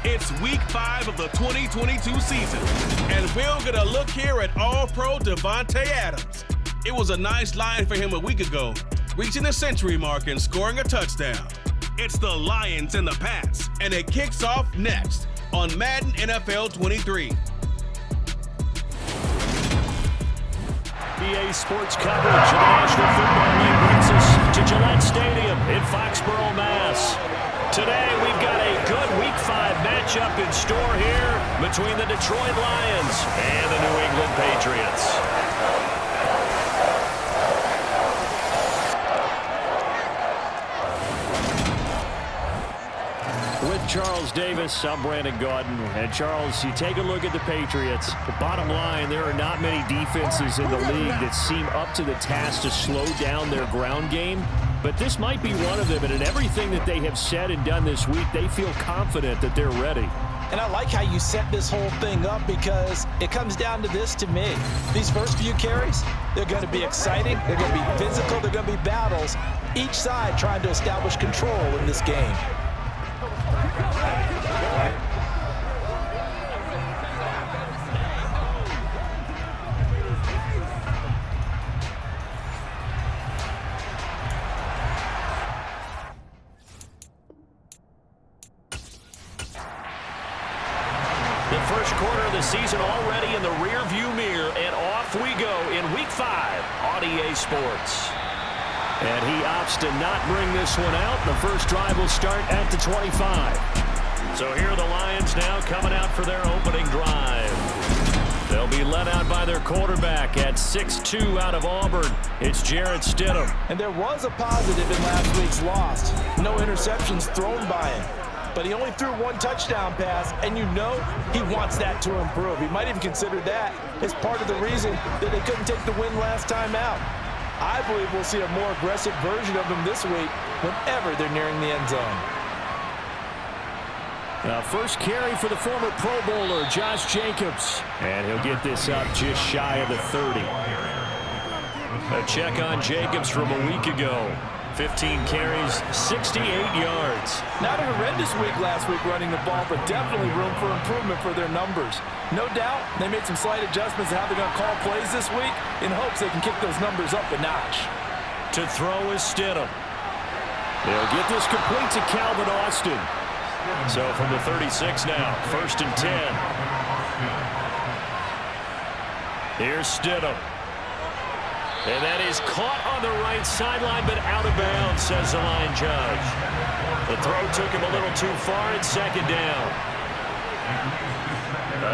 It's week 5 of the 2022 season, and we'll get a look here at All-Pro Davante Adams. It was a nice line for him a week ago, reaching the century mark and scoring a touchdown. It's the Lions and the Pats, and it kicks off next on Madden NFL 23. EA Sports coverage of the National Football League brings us to Gillette Stadium in Foxborough, Mass. Today we've got a good Week 5 matchup in store here between the Detroit Lions and the New England Patriots. With Charles Davis, I'm Brandon Gaudin. And Charles, you take a look at the Patriots. The bottom line, there are not many defenses in the league that seem up to the task to slow down their ground game. But this might be one of them, and in everything that they have said and done this week, they feel confident that they're ready. And I like how you set this whole thing up because it comes down to this to me. These first few carries, they're going to be exciting, they're going to be physical, they're going to be battles. Each side trying to establish control in this game. The first quarter of the season already in the rear-view mirror, and off we go in Week 5 on EA Sports. And he opts to not bring this one out. The first drive will start at the 25. So here are the Lions now coming out for their opening drive. They'll be led out by their quarterback at 6'2" out of Auburn. It's Jarrett Stidham. And there was a positive in last week's loss. No interceptions thrown by him. But he only threw one touchdown pass, and you know he wants that to improve. He might even consider that as part of the reason that they couldn't take the win last time out. I believe we'll see a more aggressive version of him this week whenever they're nearing the end zone. First carry for the former Pro Bowler, Josh Jacobs. And he'll get this up just shy of the 30. A check on Jacobs from a week ago. 15 carries, 68 yards. Not a horrendous week last week running the ball, but definitely room for improvement for their numbers. No doubt they made some slight adjustments to how they're going to call plays this week in hopes they can kick those numbers up a notch. To throw is Stidham. They'll get this complete to Calvin Austin. So from the 36 now, 1st and 10. Here's Stidham. And that is caught on the right sideline, but out of bounds, says the line judge. The throw took him a little too far, and 2nd down.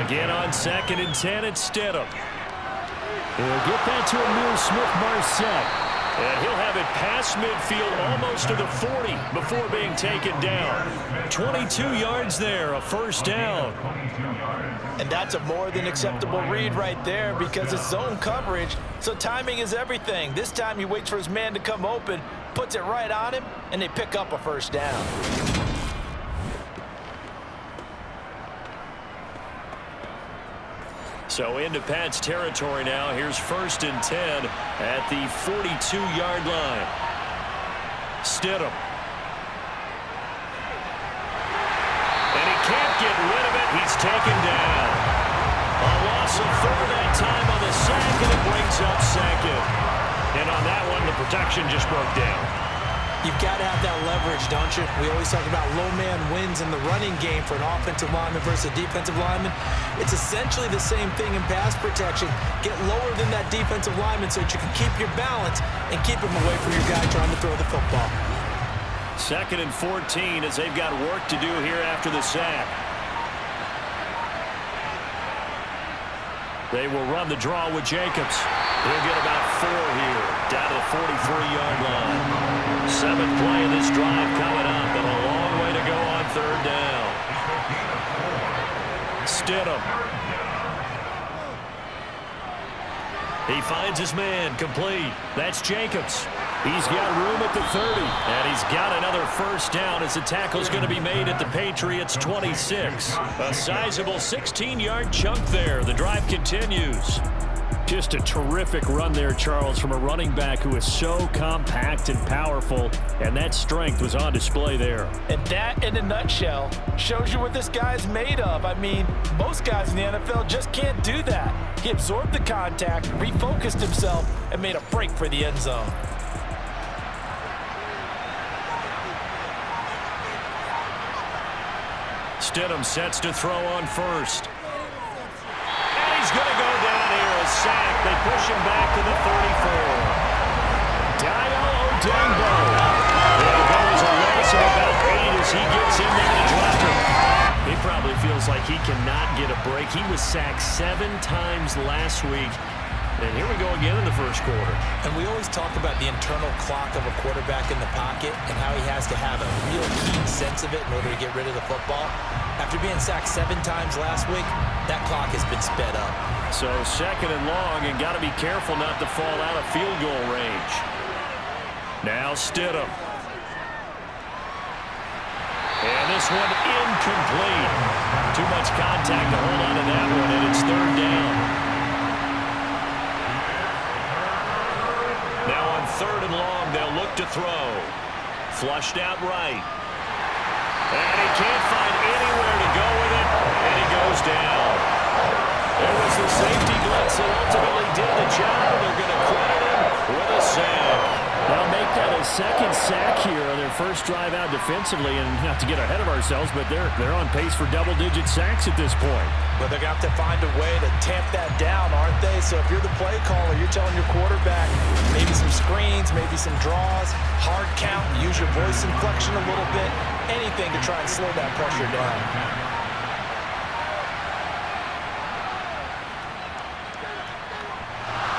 Again on 2nd and 10, it's Stidham. He'll get that to Emil Smith-Marset. And he'll have it past midfield, almost to the 40, before being taken down. 22 yards there, a 1st down. And that's a more than acceptable read right there because it's zone coverage, so timing is everything. This time he waits for his man to come open, puts it right on him, and they pick up a 1st down. So into Pat's territory now. Here's 1st and 10 at the 42-yard line. Stidham. And he can't get rid of it. He's taken down. A loss of 4 that time on the sack, and it brings up 2nd. And on that one, the protection just broke down. You've got to have that leverage, don't you? We always talk about low man wins in the running game for an offensive lineman versus a defensive lineman. It's essentially the same thing in pass protection. Get lower than that defensive lineman so that you can keep your balance and keep him away from your guy trying to throw the football. 2nd and 14 as they've got work to do here after the sack. They will run the draw with Jacobs. He'll get about 4 here, down to the 43-yard line. 7th play of this drive coming up, and a long way to go on 3rd down. Stidham. He finds his man, complete. That's Jacobs. He's got room at the 30, and he's got another 1st down as the tackle's going to be made at the Patriots' 26. A sizable 16-yard chunk there. The drive continues. Just a terrific run there, Charles, from a running back who is so compact and powerful, and that strength was on display there. And that, in a nutshell, shows you what this guy's made of. I mean, most guys in the NFL just can't do that. He absorbed the contact, refocused himself, and made a break for the end zone. Stidham sets to throw on first. And he's going to go down here, a sack. They push him back to the 34. Dio Odengbo. There goes a loss of about 8 as he gets in there to drop him. He probably feels like he cannot get a break. He was sacked 7 times last week. And here we go again in the first quarter. And we always talk about the internal clock of a quarterback in the pocket and how he has to have a real keen sense of it in order to get rid of the football. After being sacked 7 times last week, that clock has been sped up. So second and long, and got to be careful not to fall out of field goal range. Now Stidham. And this one incomplete. Too much contact to hold on to that one, and it's third down. Now on third and long, they'll look to throw. Flushed out right. And he can't find anywhere to go with it, and he goes down. It was the safety blitz that ultimately did the job. They're going to credit him with a sack. They'll make that a second sack here on their first drive out defensively, and not to get ahead of ourselves, but they're on pace for double-digit sacks at this point. But they're going to have to find a way to tamp that down, aren't they? So if you're the play caller, you're telling your quarterback maybe some screens, maybe some draws, hard count, use your voice inflection a little bit, anything to try and slow that pressure down.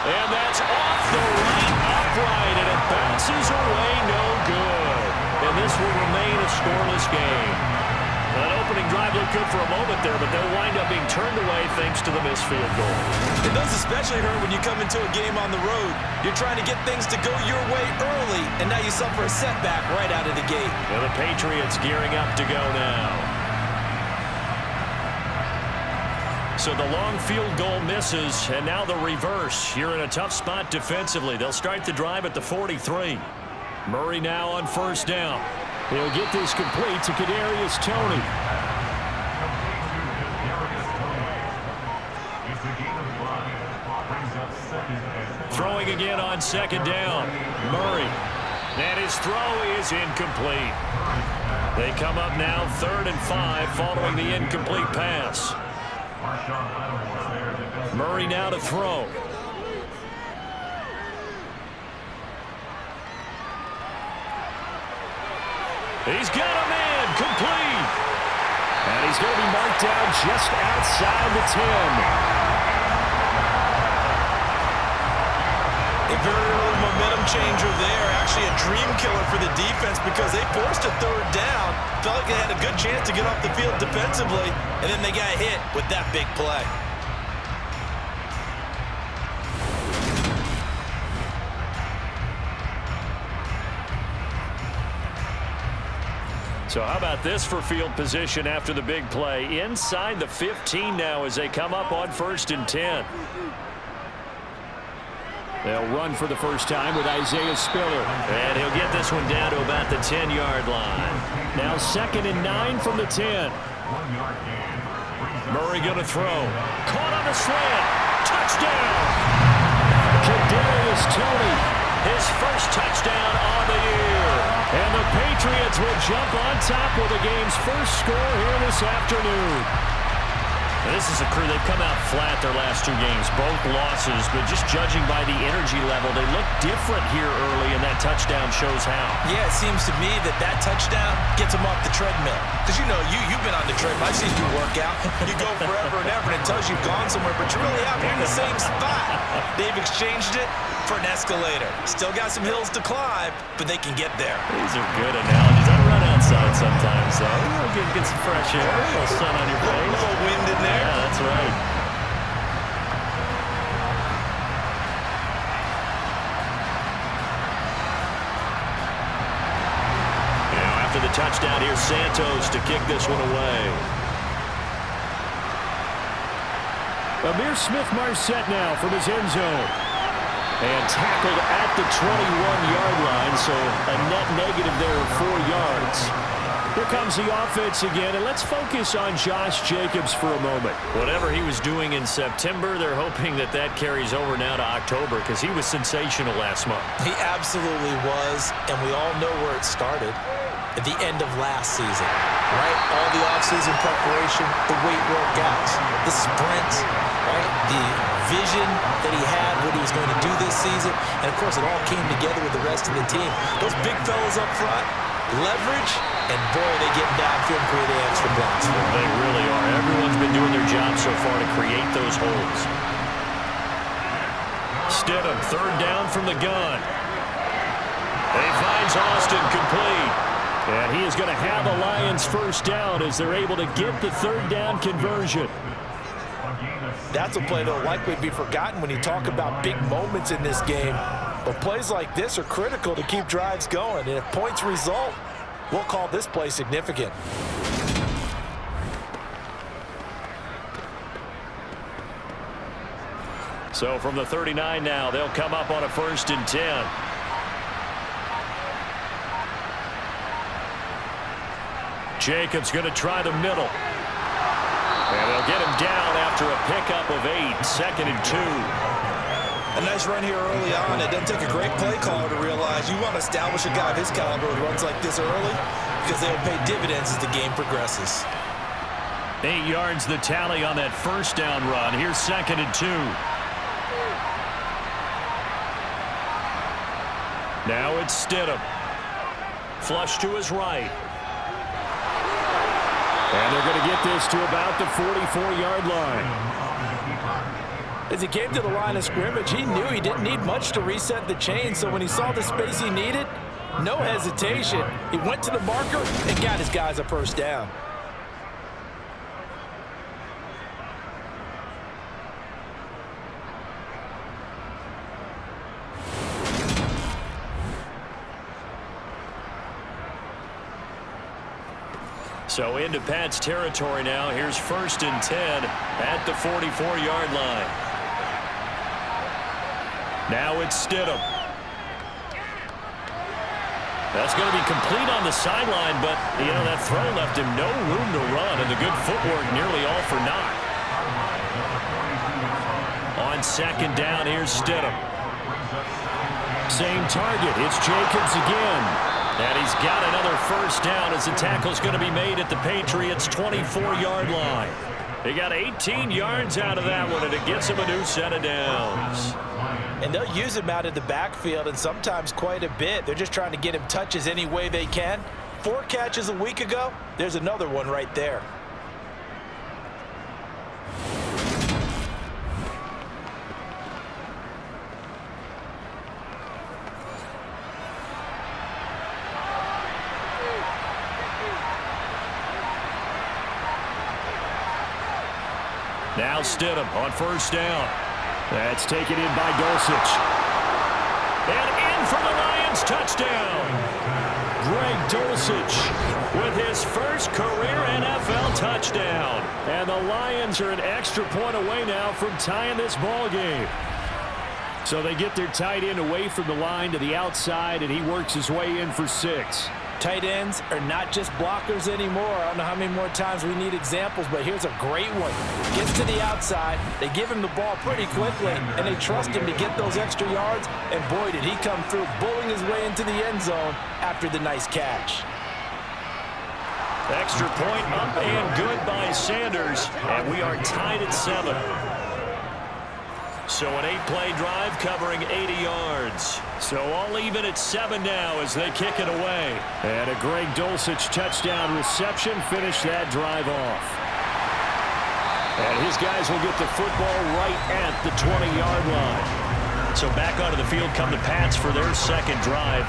And that's off the right upright, and it bounces away no good. And this will remain a scoreless game. That opening drive looked good for a moment there, but they'll wind up being turned away thanks to the missed field goal. It does especially hurt when you come into a game on the road. You're trying to get things to go your way early, and now you suffer a setback right out of the gate. And the Patriots gearing up to go now. So the long field goal misses, and now the reverse. You're in a tough spot defensively. They'll start the drive at the 43. Murray now on first down. He'll get this complete to Kadarius Toney. Throwing again on second down. Murray. And his throw is incomplete. They come up now 3rd and 5 following the incomplete pass. Murray now to throw. He's got a man, complete. And he's going to be marked down just outside the 10. A very early momentum changer there. Actually a dream killer for the defense because they forced a 3rd down. Felt like they had a good chance to get off the field defensively, and then they got hit with that big play. So how about this for field position after the big play? Inside the 15 now as they come up on 1st and 10. They'll run for the first time with Isaiah Spiller. And he'll get this one down to about the 10-yard line. Now 2nd and 9 from the 10. Murray going to throw. Caught on the slant. Touchdown! Kadarius Toney. His first touchdown on the year. And the Patriots will jump on top with the game's first score here this afternoon. Now, this is a crew, they've come out flat their last 2 games, both losses, but just judging by the energy level, they look different here early, and that touchdown shows how. Yeah, it seems to me that touchdown gets them off the treadmill. Because, you know, you've been on the treadmill. I've seen you work out. You go forever and ever, and it tells you've gone somewhere, but you're really out here in the same spot. They've exchanged it for an escalator. Still got some hills to climb, but they can get there. These are good analogies. I run outside sometimes, though. Get some fresh air, a little sun on your face. A little wind in there. Yeah, that's right. Now, after the touchdown, here's Santos to kick this one away. Amir Smith-Marset now from his end zone. And tackled at the 21-yard line, so a net negative there of 4 yards. Here comes the offense again, and let's focus on Josh Jacobs for a moment. Whatever he was doing in September, they're hoping that that carries over now to October because he was sensational last month. He absolutely was, and we all know where it started. At the end of last season, right? All the offseason preparation, the weight workouts, the sprints, right? The vision that he had, what he was going to do this season. And, of course, it all came together with the rest of the team. Those big fellas up front, leverage, and, boy, they get downfield and create extra blocks for them. They really are. Everyone's been doing their job so far to create those holes. Stidham, third down from the gun. And he finds Austin complete. And he is going to have a Lions first down as they're able to get the third down conversion. That's a play that will likely be forgotten when you talk about big moments in this game. But plays like this are critical to keep drives going. And if points result, we'll call this play significant. So from the 39 now, they'll come up on a 1st and 10. Jacobs going to try the middle. And they'll get him down after a pickup of 8, 2nd and 2. A nice run here early on. It doesn't take a great play caller to realize you want to establish a guy of his caliber who runs like this early because they'll pay dividends as the game progresses. 8 yards the tally on that first down run. Here's 2nd and 2. Now it's Stidham. Flush to his right. And they're going to get this to about the 44-yard line. As he came to the line of scrimmage, he knew he didn't need much to reset the chain. So when he saw the space he needed, no hesitation. He went to the marker and got his guys a first down. So into Pat's territory now. Here's 1st and 10 at the 44-yard line. Now it's Stidham. That's going to be complete on the sideline, but, you know, that throw left him no room to run, and the good footwork nearly all for naught. On 2nd down, here's Stidham. Same target. It's Jacobs again. And he's got another first down as the tackle's going to be made at the Patriots' 24-yard line. They got 18 yards out of that one, and it gets him a new set of downs. And they'll use him out of the backfield, and sometimes quite a bit. They're just trying to get him touches any way they can. 4 catches a week ago. There's another one right there. Now Stidham on first down. That's taken in by Dulcich. And in for the Lions touchdown. Greg Dulcich with his first career NFL touchdown. And the Lions are an extra point away now from tying this ball game. So they get their tight end away from the line to the outside, and he works his way in for 6. Tight ends are not just blockers anymore. I don't know how many more times we need examples, but here's a great one. Gets to the outside, they give him the ball pretty quickly, and they trust him to get those extra yards, and boy, did he come through, bulling his way into the end zone after the nice catch. Extra point up and good by Sanders, and we are tied at 7. So an 8-play drive covering 80 yards. So all even at 7 now as they kick it away. And a Greg Dulcich touchdown reception finished that drive off. And his guys will get the football right at the 20-yard line. So back onto the field come the Pats for their second drive.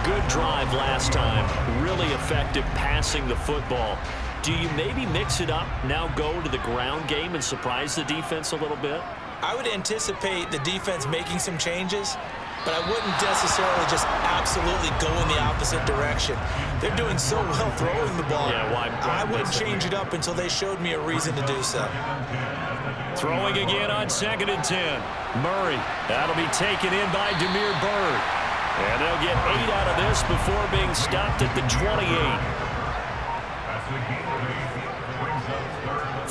Good drive last time. Really effective passing the football. Do you maybe mix it up, now go to the ground game and surprise the defense a little bit? I would anticipate the defense making some changes, but I wouldn't necessarily just absolutely go in the opposite direction. They're doing so well throwing the ball. Yeah, why I wouldn't change it up until they showed me a reason to do so. Throwing again on 2nd and 10. Murray. That'll be taken in by Demir Bird. And they'll get 8 out of this before being stopped at the 28.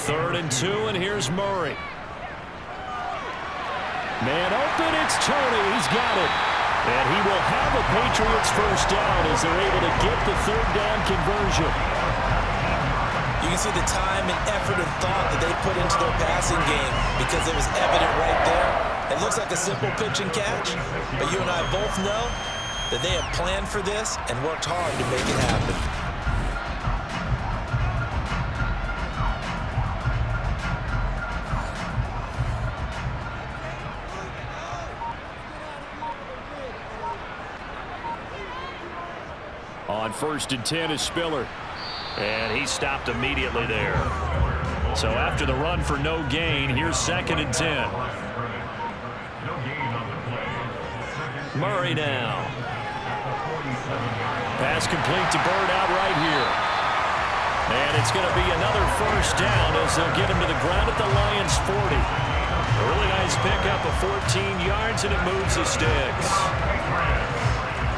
3rd and 2, and here's Murray. Man open, it's Tony. He's got it. And he will have a Patriots first down as they're able to get the 3rd down conversion. You can see the time and effort and thought that they put into their passing game because it was evident right there. It looks like a simple pitch and catch, but you and I both know that they have planned for this and worked hard to make it happen. On 1st and 10 is Spiller. And he stopped immediately there. So after the run for no gain, here's 2nd and 10. Murray now. Pass complete to Bird out right here. And it's going to be another first down as they'll get him to the ground at the Lions 40. A really nice pickup of 14 yards, and it moves the sticks.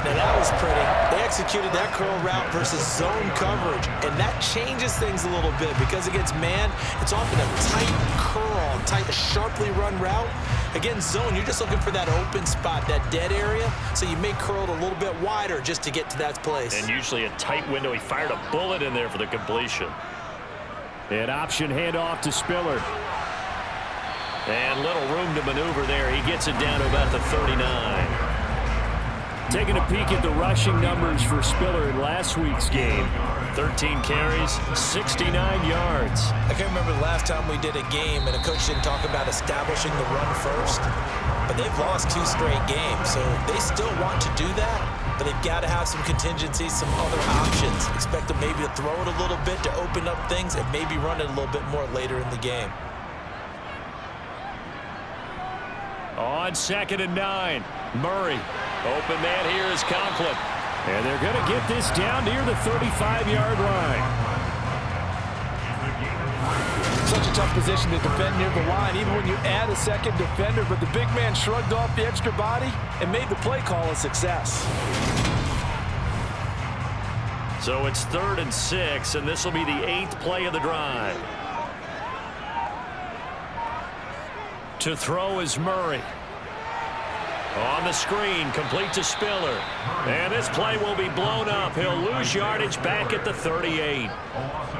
Now that was pretty. They executed that curl route versus zone coverage, and that changes things a little bit because against man, it's often a tight curl, tight, sharply run route. Against zone, you're just looking for that open spot, that dead area, so you may curl it a little bit wider just to get to that place. And usually a tight window. He fired a bullet in there for the completion. An option handoff to Spiller. And little room to maneuver there. He gets it down to about the 39. Taking a peek at the rushing numbers for Spiller in last week's game. 13 carries, 69 yards. I can't remember the last time we did a game and a coach didn't talk about establishing the run first. But they've lost 2 straight games, so they still want to do that. But they've got to have some contingencies, some other options. Expect them maybe to throw it a little bit to open up things and maybe run it a little bit more later in the game. On 2nd and 9, Murray. Open man here is Conklin. And they're going to get this down near the 35-yard line. Such a tough position to defend near the line, even when you add a second defender. But the big man shrugged off the extra body and made the play call a success. So it's 3rd and 6, and this will be the 8th play of the drive. To throw is Murray. On the screen, complete to Spiller. And this play will be blown up. He'll lose yardage back at the 38.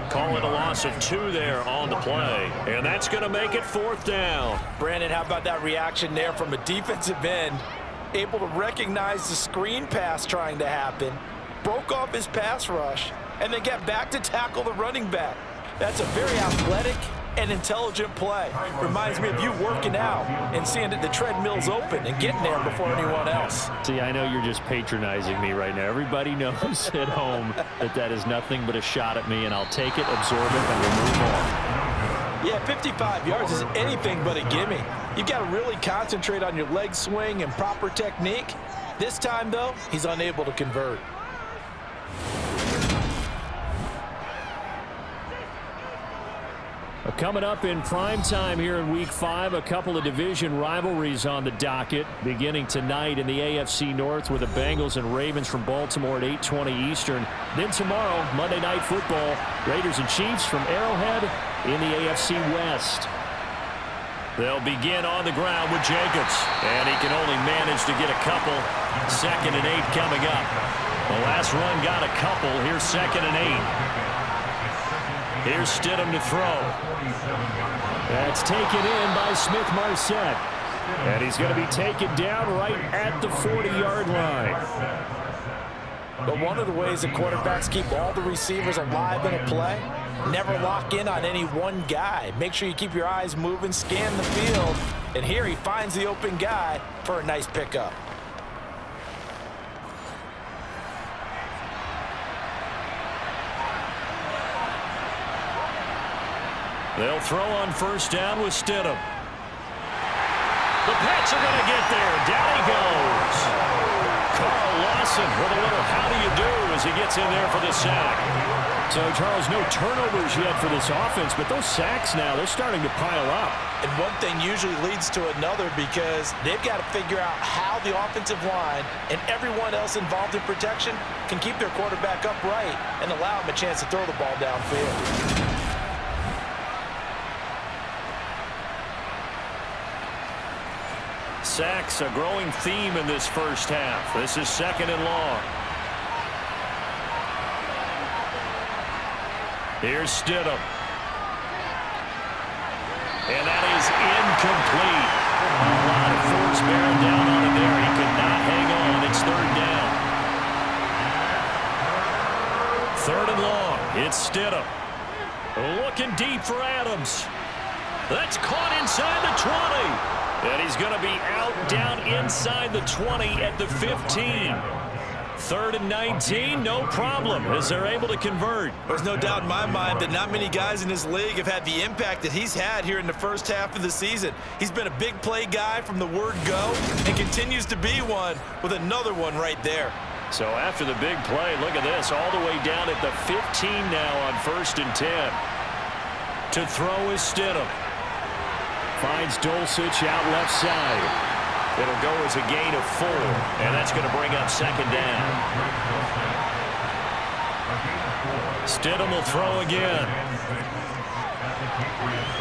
Call it a loss of 2 there on the play. And that's going to make it 4th down. Brandon, how about that reaction there from a defensive end? Able to recognize the screen pass trying to happen. Broke off his pass rush. And then get back to tackle the running back. That's a very athletic and intelligent play. Reminds me of you working out and seeing that the treadmill's open and getting there before anyone else. See, I know you're just patronizing me right now. Everybody knows at home that that is nothing but a shot at me, and I'll take it, absorb it, and we'll move on. Yeah, 55 yards is anything but a gimme. You've got to really concentrate on your leg swing and proper technique. This time, though, he's unable to convert. Coming up in prime time here in Week 5, a couple of division rivalries on the docket, beginning tonight in the AFC North with the Bengals and Ravens from Baltimore at 8:20 Eastern. Then tomorrow, Monday Night Football, Raiders and Chiefs from Arrowhead in the AFC West. They'll begin on the ground with Jacobs, and he can only manage to get a couple. 2nd and 8 coming up. The last run got a couple. Here's 2nd and 8. Here's Stidham to throw. That's taken in by Smith-Marset. And he's going to be taken down right at the 40-yard line. But one of the ways that quarterbacks keep all the receivers alive in a play, never lock in on any one guy. Make sure you keep your eyes moving, scan the field. And here he finds the open guy for a nice pickup. They'll throw on first down with Stidham. The Pats are going to get there. Down he goes. Carl Dawson with a little how do you do as he gets in there for the sack. So, Charles, no turnovers yet for this offense, but those sacks now, they're starting to pile up. And one thing usually leads to another because they've got to figure out how the offensive line and everyone else involved in protection can keep their quarterback upright and allow him a chance to throw the ball downfield. Sacks, a growing theme in this first half. This is 2nd and long. Here's Stidham. And that is incomplete. A lot of force bearing down on him there. He could not hang on. It's 3rd down. 3rd and long. It's Stidham. Looking deep for Adams. That's caught inside the 20. And he's going to be out down inside the 20 at the 15. 3rd and 19, no problem, as they're able to convert. There's no doubt in my mind that not many guys in this league have had the impact that he's had here in the first half of the season. He's been a big play guy from the word go and continues to be one with another one right there. So after the big play, look at this, all the way down at the 15 now on 1st and 10. To throw is Stidham. Finds Dulcich out left side. It'll go as a gain of 4, and that's going to bring up 2nd down. Stidham will throw again.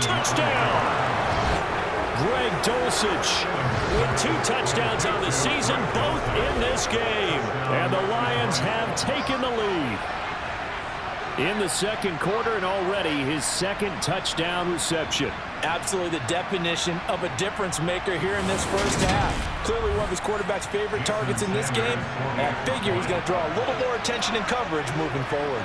Touchdown! Greg Dulcich with 2 touchdowns on the season, both in this game. And the Lions have taken the lead. In the 2nd quarter, and already his 2nd touchdown reception. Absolutely the definition of a difference maker here in this first half. Clearly one of his quarterback's favorite targets in this game. And I figure he's going to draw a little more attention and coverage moving forward.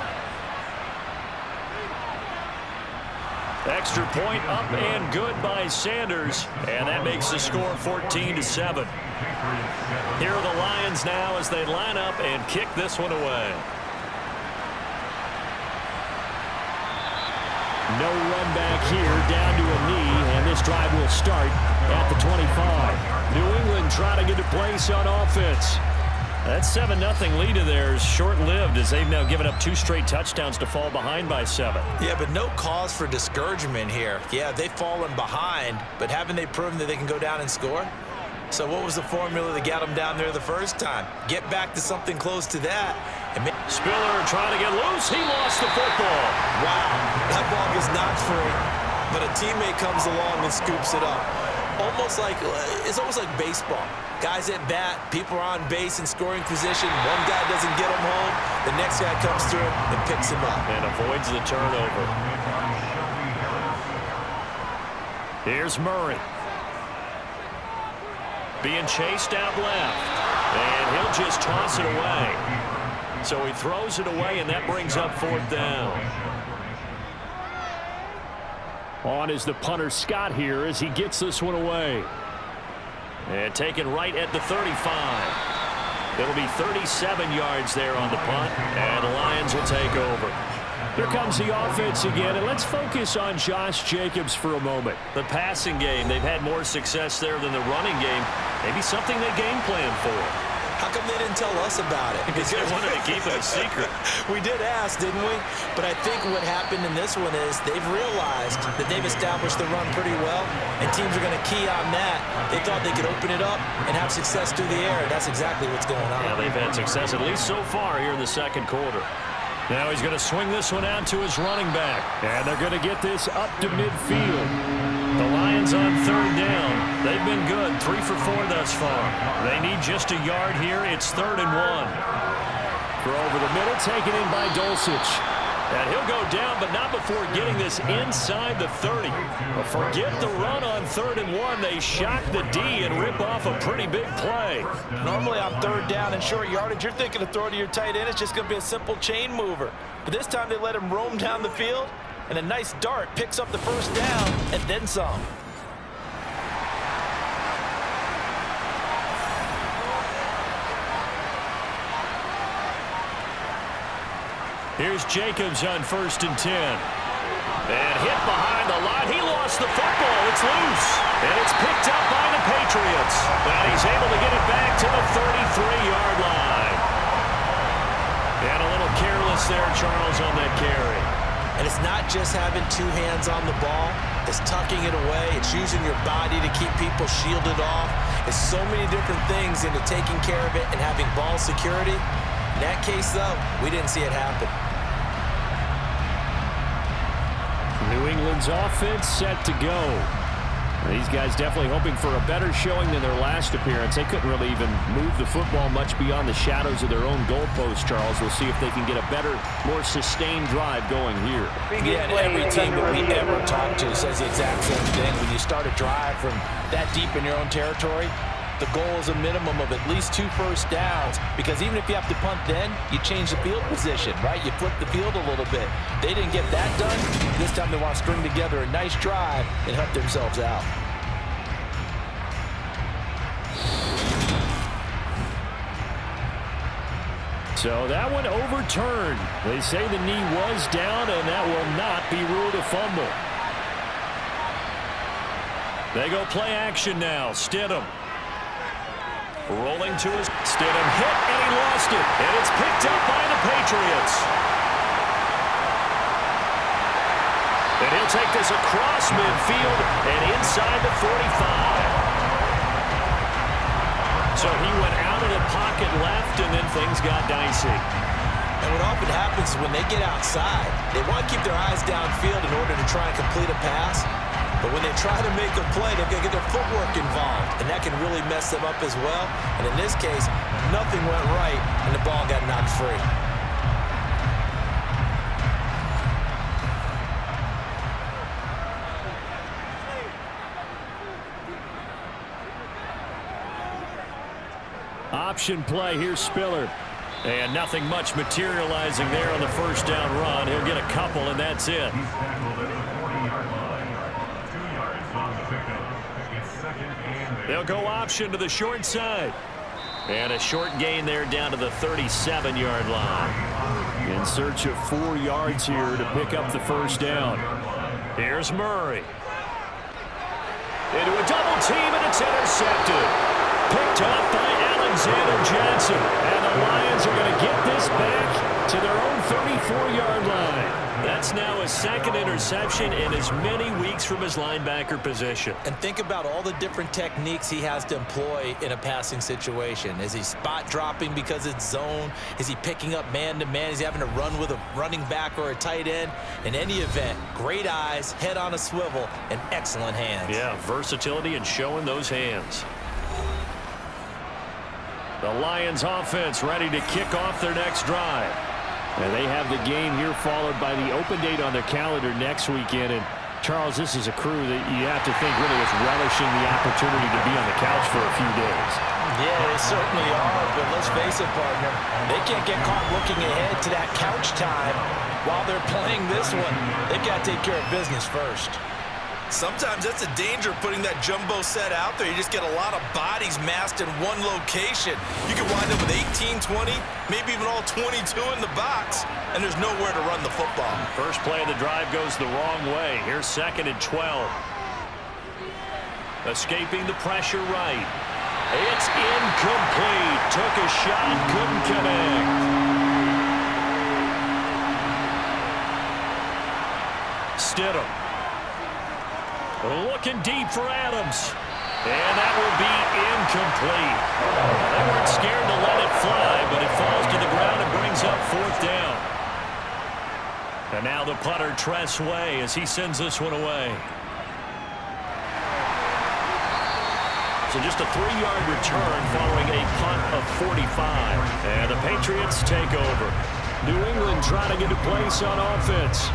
Extra point up and good by Sanders. And that makes the score 14-7. Here are the Lions now as they line up and kick this one away. No run back here, down to a knee, and this drive will start at the 25. New England trying to get a place on offense. That 7-0 lead of theirs short-lived as they've now given up 2 straight touchdowns to fall behind by 7. Yeah, but no cause for discouragement here. Yeah, they've fallen behind, but haven't they proven that they can go down and score? So what was the formula that got them down there the first time? Get back to something close to that. Spiller trying to get loose. He lost the football. Wow, that ball was not free, but a teammate comes along and scoops it up. It's almost like baseball. Guys at bat, people are on base in scoring position. One guy doesn't get him home. The next guy comes through and picks him up. And avoids the turnover. Here's Murray. Being chased out left. And he'll just toss it away. So he throws it away, and that brings up 4th down. On is the punter Scott here as he gets this one away. And taken right at the 35. It'll be 37 yards there on the punt, and the Lions will take over. Here comes the offense again, and let's focus on Josh Jacobs for a moment. The passing game, they've had more success there than the running game. Maybe something they game plan for. How come they didn't tell us about it? Because they wanted to keep it a secret. We did ask, didn't we? But I think what happened in this one is they've realized that they've established the run pretty well, and teams are going to key on that. They thought they could open it up and have success through the air, and that's exactly what's going on. Yeah, they've had success, at least so far, here in the 2nd quarter. Now he's going to swing this one out to his running back, and they're going to get this up to midfield. The Lions on 3rd down. They've been good, 3 for 4 thus far. They need just a yard here. It's 3rd and 1. Throw over the middle, taken in by Dulcich. And he'll go down, but not before getting this inside the 30. But forget the run on 3rd and 1. They shock the D and rip off a pretty big play. Normally on 3rd down and short yardage, you're thinking of throw to your tight end. It's just going to be a simple chain mover. But this time they let him roam down the field, and a nice dart picks up the 1st down and then some. Here's Jacobs on 1st and 10. And hit behind the line. He lost the football. It's loose. And it's picked up by the Patriots. And he's able to get it back to the 33-yard line. yards there, Charles, on that carry. And it's not just having two hands on the ball. It's tucking it away. It's using your body to keep people shielded off. It's so many different things into taking care of it and having ball security. In that case, though, we didn't see it happen. New England's offense set to go. These guys definitely hoping for a better showing than their last appearance. They couldn't really even move the football much beyond the shadows of their own goalpost, Charles. We'll see if they can get a better, more sustained drive going here. Yeah, and every team that we ever talk to says the exact same thing. When you start a drive from that deep in your own territory, the goal is a minimum of at least 2 first downs, because even if you have to punt then, you change the field position, right? You flip the field a little bit. They didn't get that done. This time they want to string together a nice drive and help themselves out. So that one overturned. They say the knee was down, and that will not be ruled a fumble. They go play action now. Stidham. Rolling to his Stidham hit, and he lost it. And it's picked up by the Patriots. And he'll take this across midfield and inside the 45. So he went out of the pocket left, and then things got dicey. And what often happens is when they get outside, they want to keep their eyes downfield in order to try and complete a pass. But when they try to make a play, they're going to get their footwork involved, and that can really mess them up as well. And in this case, nothing went right, and the ball got knocked free. Option play, here's Spiller. And nothing much materializing there on the first down run. He'll get a couple, and that's it. They'll go option to the short side. And a short gain there down to the 37-yard line. In search of 4 yards here to pick up the first down. Here's Murray. Into a double team, and it's intercepted. Picked up by Alexander Johnson. And the Lions are going to get this back to their own 34-yard line. That's now his second interception in as many weeks from his linebacker position. And think about all the different techniques he has to employ in a passing situation. Is he spot dropping because it's zone? Is he picking up man-to-man? Is he having to run with a running back or a tight end? In any event, great eyes, head on a swivel, and excellent hands. Yeah, versatility and showing those hands. The Lions offense ready to kick off their next drive. And they have the game here followed by the open date on their calendar next weekend. And, Charles, this is a crew that you have to think really is relishing the opportunity to be on the couch for a few days. Yeah, they certainly are, but let's face it, partner. They can't get caught looking ahead to that couch time while they're playing this one. They've got to take care of business first. Sometimes that's a danger of putting that jumbo set out there. You just get a lot of bodies massed in one location. You can wind up with 18, 20, maybe even all 22 in the box, and there's nowhere to run the football. First play of the drive goes the wrong way. Here's 2nd and 12. Escaping the pressure right. It's incomplete. Took a shot, couldn't connect. Stidham. Looking deep for Adams. And that will be incomplete. They weren't scared to let it fly, but it falls to the ground and brings up 4th down. And now the punter, Tress Way, as he sends this one away. So just a 3-yard return following a punt of 45. And the Patriots take over. New England trying to get a place on offense.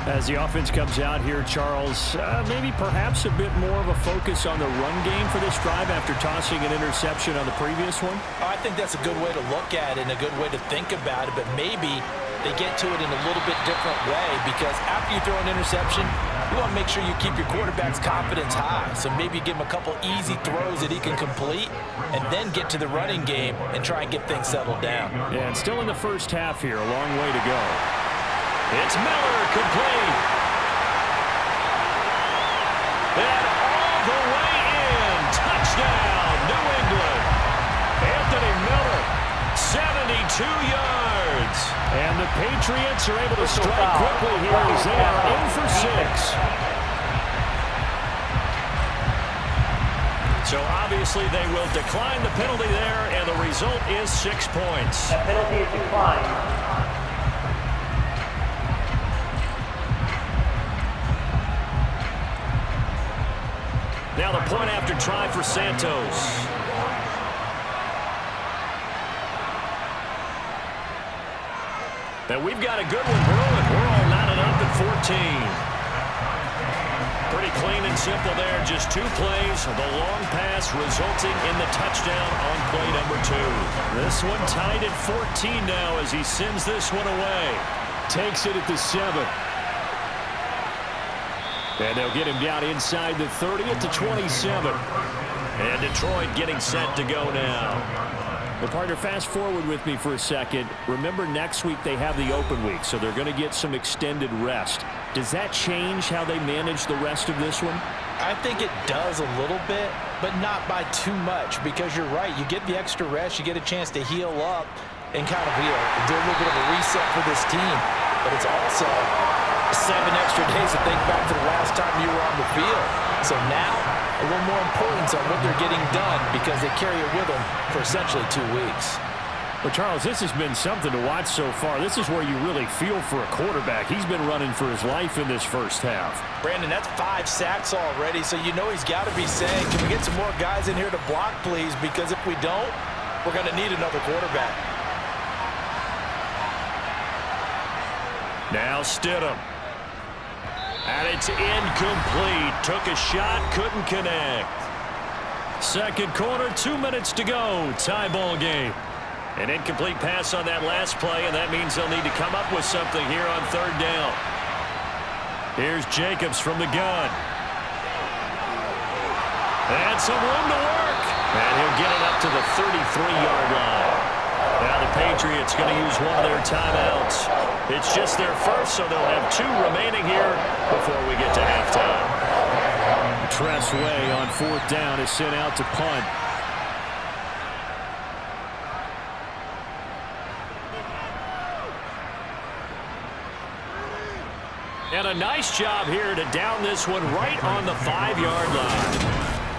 As the offense comes out here, Charles, maybe perhaps a bit more of a focus on the run game for this drive after tossing an interception on the previous one? I think that's a good way to look at it and a good way to think about it, but maybe they get to it in a little bit different way, because after you throw an interception, you want to make sure you keep your quarterback's confidence high. So maybe give him a couple easy throws that he can complete and then get to the running game and try and get things settled down. Yeah, and still in the first half here, a long way to go. It's Miller, complete. And all the way in. Touchdown, New England. Anthony Miller, 72 yards. And the Patriots are able to strike quickly here as they are in for 6. So obviously they will decline the penalty there, and the result is 6 points. The penalty is declined. Now the point after try for Santos. And we've got a good one brewing. We're all knotted up at 14. Pretty clean and simple there. Just 2 plays. The long pass resulting in the touchdown on play number 2. This one tied at 14 now as he sends this one away. Takes it at the 7. And they'll get him down inside the 30 at the 27. And Detroit getting set to go now. Well, partner, fast forward with me for a second. Remember, next week they have the open week, so they're going to get some extended rest. Does that change how they manage the rest of this one? I think it does a little bit, but not by too much, because you're right. You get the extra rest, you get a chance to heal up and kind of do a little bit of a reset for this team. But it's also 7 extra days to think back to the last time you were on the field. So now, a little more importance on what they're getting done because they carry it with them for essentially 2 weeks. Well, Charles, this has been something to watch so far. This is where you really feel for a quarterback. He's been running for his life in this first half. Brandon, that's 5 sacks already, so you know he's got to be saying, can we get some more guys in here to block, please? Because if we don't, we're going to need another quarterback. Now Stidham. And it's incomplete. Took a shot, couldn't connect. Second quarter, 2 minutes to go. Tie ball game. An incomplete pass on that last play, and that means they'll need to come up with something here on 3rd down. Here's Jacobs from the gun. And some room to work. And he'll get it up to the 33-yard line. Now the Patriots going to use one of their timeouts. It's just their first, so they'll have 2 remaining here before we get to halftime. Tress Way on 4th down is sent out to punt. And a nice job here to down this one right on the 5-yard line.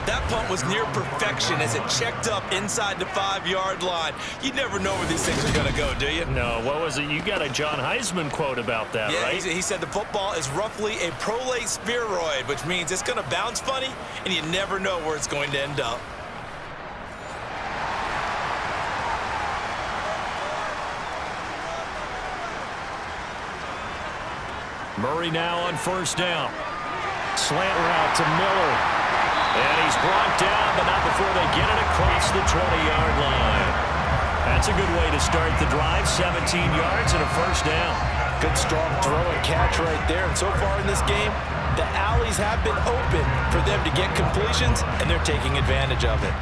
That punt was near perfection as it checked up inside the 5-yard line. You never know where these things are going to go, do you? No, what was it? You got a John Heisman quote about that, yeah, right? He said the football is roughly a prolate spheroid, which means it's going to bounce funny, and you never know where it's going to end up. Murray now on 1st down. Slant route to Miller. And he's brought down, but not before they get it across the 20-yard line. That's a good way to start the drive. 17 yards and a 1st down. Good strong throw and catch right there. And so far in this game, the alleys have been open for them to get completions, and they're taking advantage of it.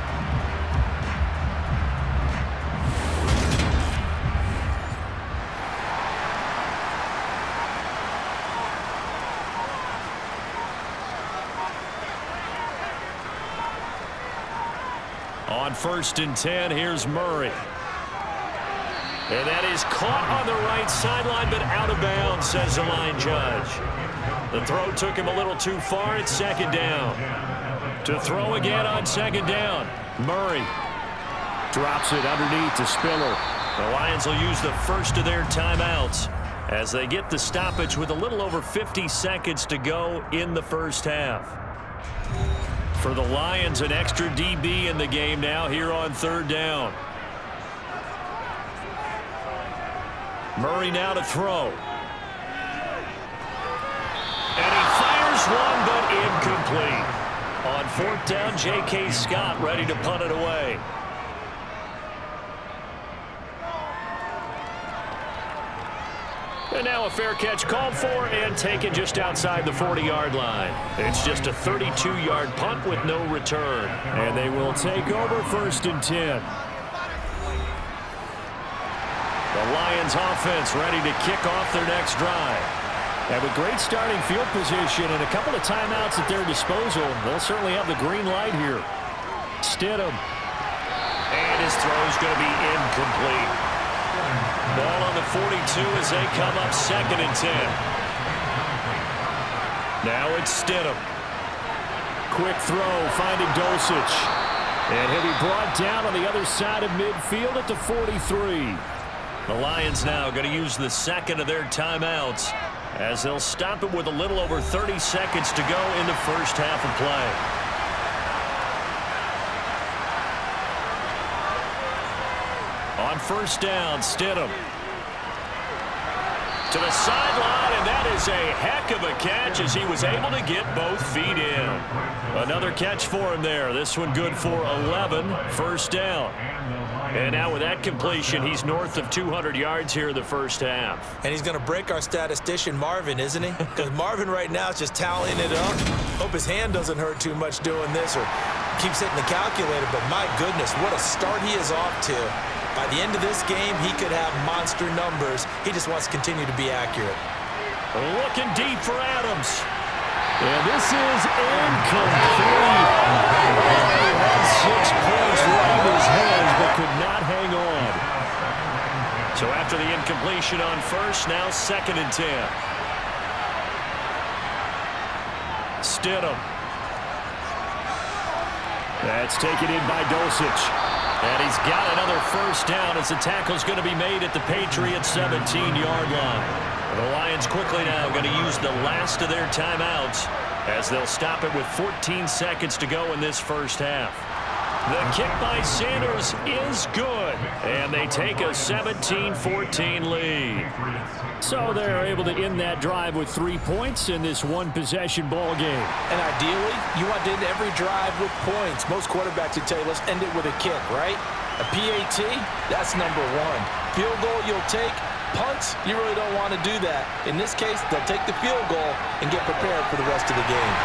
On 1st and 10, here's Murray. And that is caught on the right sideline, but out of bounds, says the line judge. The throw took him a little too far. It's 2nd down. To throw again on 2nd down. Murray drops it underneath to Spiller. The Lions will use the first of their timeouts as they get the stoppage with a little over 50 seconds to go in the first half. For the Lions, an extra DB in the game now here on 3rd down. Murray now to throw. And he fires one, but incomplete. On 4th down, J.K. Scott ready to punt it away. And now a fair catch called for and taken just outside the 40-yard line. It's just a 32-yard punt with no return. And they will take over 1st and 10. The Lions offense ready to kick off their next drive. And with great starting field position and a couple of timeouts at their disposal, they'll certainly have the green light here. Stidham. And his throw is going to be incomplete. Ball on the 42 as they come up 2nd and 10. Now it's Stidham. Quick throw, finding Dulcich. And he'll be brought down on the other side of midfield at the 43. The Lions now going to use the second of their timeouts as they'll stop it with a little over 30 seconds to go in the first half of play. On first down, Stidham. To the sideline, and that is a heck of a catch as he was able to get both feet in. Another catch for him there. This one good for 11, first down. And now with that completion, he's north of 200 yards here in the first half. And he's going to break our statistician, Marvin, isn't he? Because Marvin right now is just tallying it up. Hope his hand doesn't hurt too much doing this or keeps hitting the calculator. But my goodness, what a start he is off to. By the end of this game, he could have monster numbers. He just wants to continue to be accurate. Looking deep for Adams. And this is incomplete. He had 6 points right in his hands, but could not hang on. So after the incompletion on first, now 2nd and 10. Stidham. That's taken in by Dulcich. And he's got another first down as the tackle's going to be made at the Patriots' 17-yard line. The Lions quickly now going to use the last of their timeouts as they'll stop it with 14 seconds to go in this first half. The kick by Sanders is good, and they take a 17-14 lead. So they're able to end that drive with 3 points in this one-possession ball game. And ideally, you want to end every drive with points. Most quarterbacks would tell you, let's end it with a kick, right? A PAT, that's number 1. Field goal you'll take. Punts, you really don't want to do that. In this case, they'll take the field goal and get prepared for the rest of the game.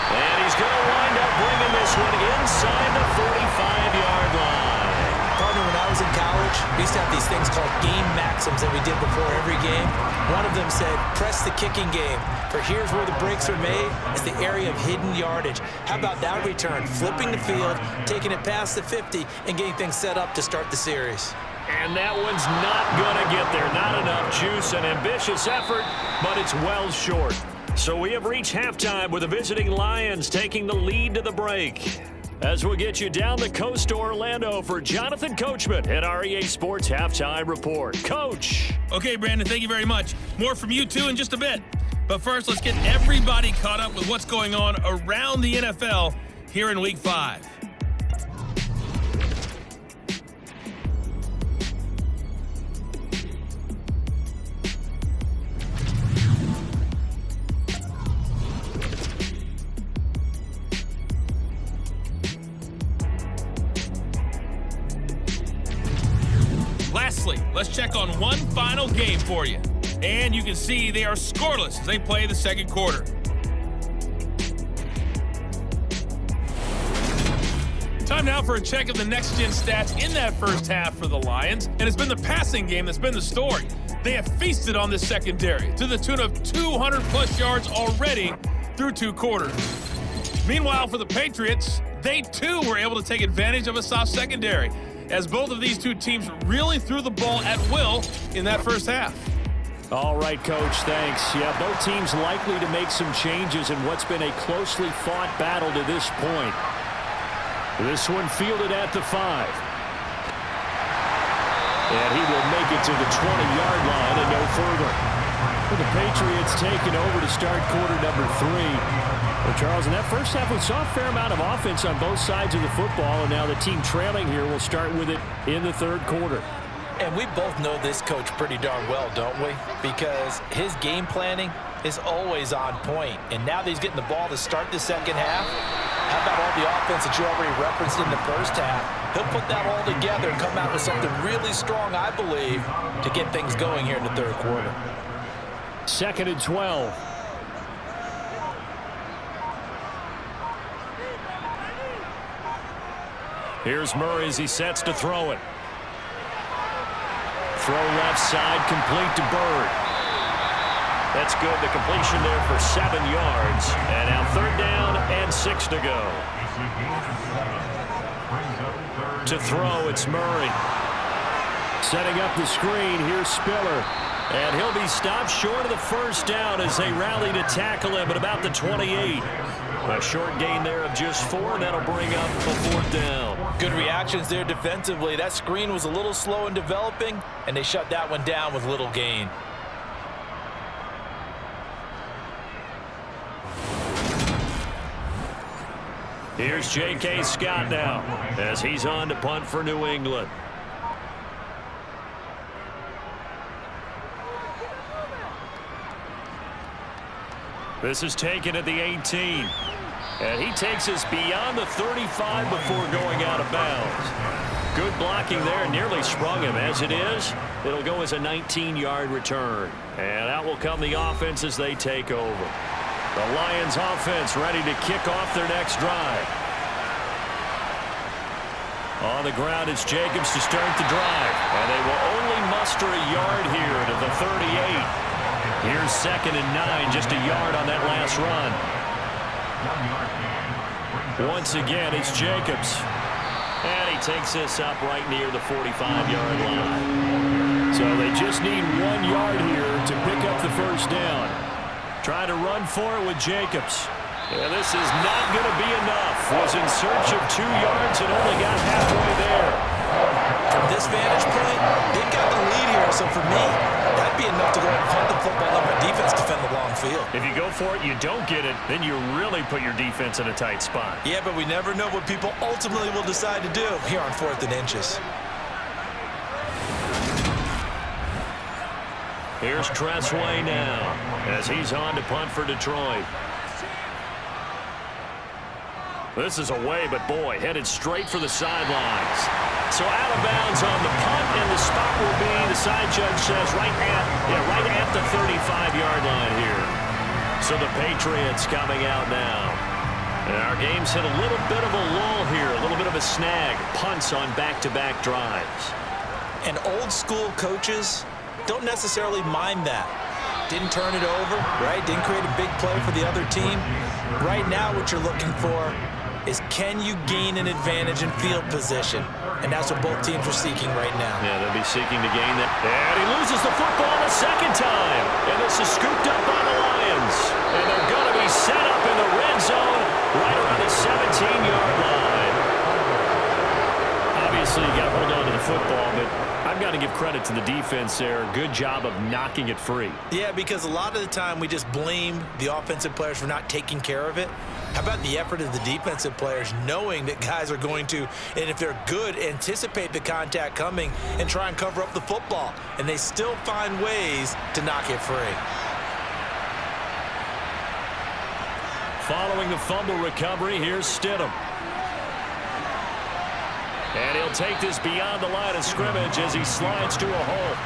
And he's going to wind up bringing this one inside the 45-yard line. Partner, when I was in college, we used to have these things called game maxims that we did before every game. One of them said, press the kicking game, for here's where the breaks are made. It's the area of hidden yardage. How about that return? Flipping the field, taking it past the 50, and getting things set up to start the series. And that one's not going to get there. Not enough juice, an ambitious effort, but it's well short. So we have reached halftime with the visiting Lions taking the lead to the break. As we'll get you down the coast to Orlando for Jonathan Coachman at our EA Sports Halftime Report. Coach. Okay, Brandon, thank you very much. More from you two in just a bit. But first, let's get everybody caught up with what's going on around the NFL here in Week 5. Lastly, let's check on one final game for you. And you can see they are scoreless as they play the second quarter. Time now for a check of the next-gen stats in that first half for the Lions. And it's been the passing game that's been the story. They have feasted on this secondary to the tune of 200-plus yards already through 2 quarters. Meanwhile, for the Patriots, they too were able to take advantage of a soft secondary, as both of these two teams really threw the ball at will in that first half. All right, Coach, thanks. Yeah, both teams likely to make some changes in what's been a closely fought battle to this point. This one fielded at the 5. And he will make it to the 20-yard line and no further. The Patriots taking over to start quarter number 3. Well, Charles, in that first half, we saw a fair amount of offense on both sides of the football, and now the team trailing here will start with it in the third quarter. And we both know this coach pretty darn well, don't we? Because his game planning is always on point. And now that he's getting the ball to start the second half, how about all the offense that you already referenced in the first half? He'll put that all together and come out with something really strong, I believe, to get things going here in the third quarter. 2nd and 12. Here's Murray as he sets to throw it. Throw left side, complete to Bird. That's good. The completion there for 7 yards. And now 3rd down and 6 to go. To throw, it's Murray. Setting up the screen, here's Spiller. And he'll be stopped short of the first down as they rally to tackle him at about the 28. A short gain there of just 4, and that'll bring up a 4th down. Good reactions there defensively. That screen was a little slow in developing, and they shut that one down with little gain. Here's J.K. Scott now as he's on to punt for New England. This is taken at the 18. And he takes us beyond the 35 before going out of bounds. Good blocking there, nearly sprung him. As it is, it'll go as a 19-yard return. And out will come the offense as they take over. The Lions offense ready to kick off their next drive. On the ground, it's Jacobs to start the drive. And they will only muster a yard here to the 38. Here's 2nd and 9, just a yard on that last run. Once again, it's Jacobs. And he takes this up right near the 45-yard line. So they just need 1 yard here to pick up the first down. Trying to run for it with Jacobs. And this is not going to be enough. Was in search of 2 yards and only got halfway there. From this vantage point, they've got the lead here. So for me, that'd be enough to go and punt the football, let my defense defend the long field. If you go for it, you don't get it, then you really put your defense in a tight spot. Yeah, but we never know what people ultimately will decide to do here on 4th and inches. Here's Tressway now as he's on to punt for Detroit. This is away, but boy, headed straight for the sidelines. So out of bounds on the punt, and the spot will be, the side judge says, right at the 35-yard line here. So the Patriots coming out now. And our game's hit a little bit of a lull here, a little bit of a snag. Punts on back-to-back drives. And old-school coaches don't necessarily mind that. Didn't turn it over, right? Didn't create a big play for the other team. Right now, what you're looking for is, can you gain an advantage in field position? And that's what both teams are seeking right now. Yeah, they'll be seeking to gain that. And he loses the football a second time. And this is scooped up by the Lions. And they're going to be set up in the red zone right around the 17-yard line. Obviously, you got to hold on to the football, but I've got to give credit to the defense there. Good job of knocking it free. Yeah, because a lot of the time we just blame the offensive players for not taking care of it. How about the effort of the defensive players knowing that guys are going to, and if they're good, anticipate the contact coming and try and cover up the football. And they still find ways to knock it free. Following the fumble recovery, here's Stidham. And he'll take this beyond the line of scrimmage as he slides to a hole.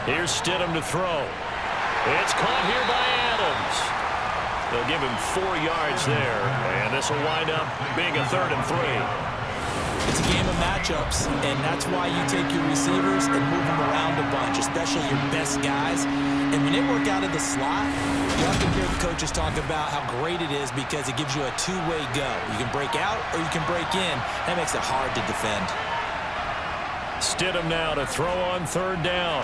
Here's Stidham to throw. It's caught here by Adams. They'll give him 4 yards there, and this will wind up being a 3rd and 3. It's a game of matchups, and that's why you take your receivers and move them around a bunch, especially your best guys. And when they work out of the slot, you often hear the coaches talk about how great it is because it gives you a two-way go. You can break out or you can break in. That makes it hard to defend. Stidham now to throw on 3rd down.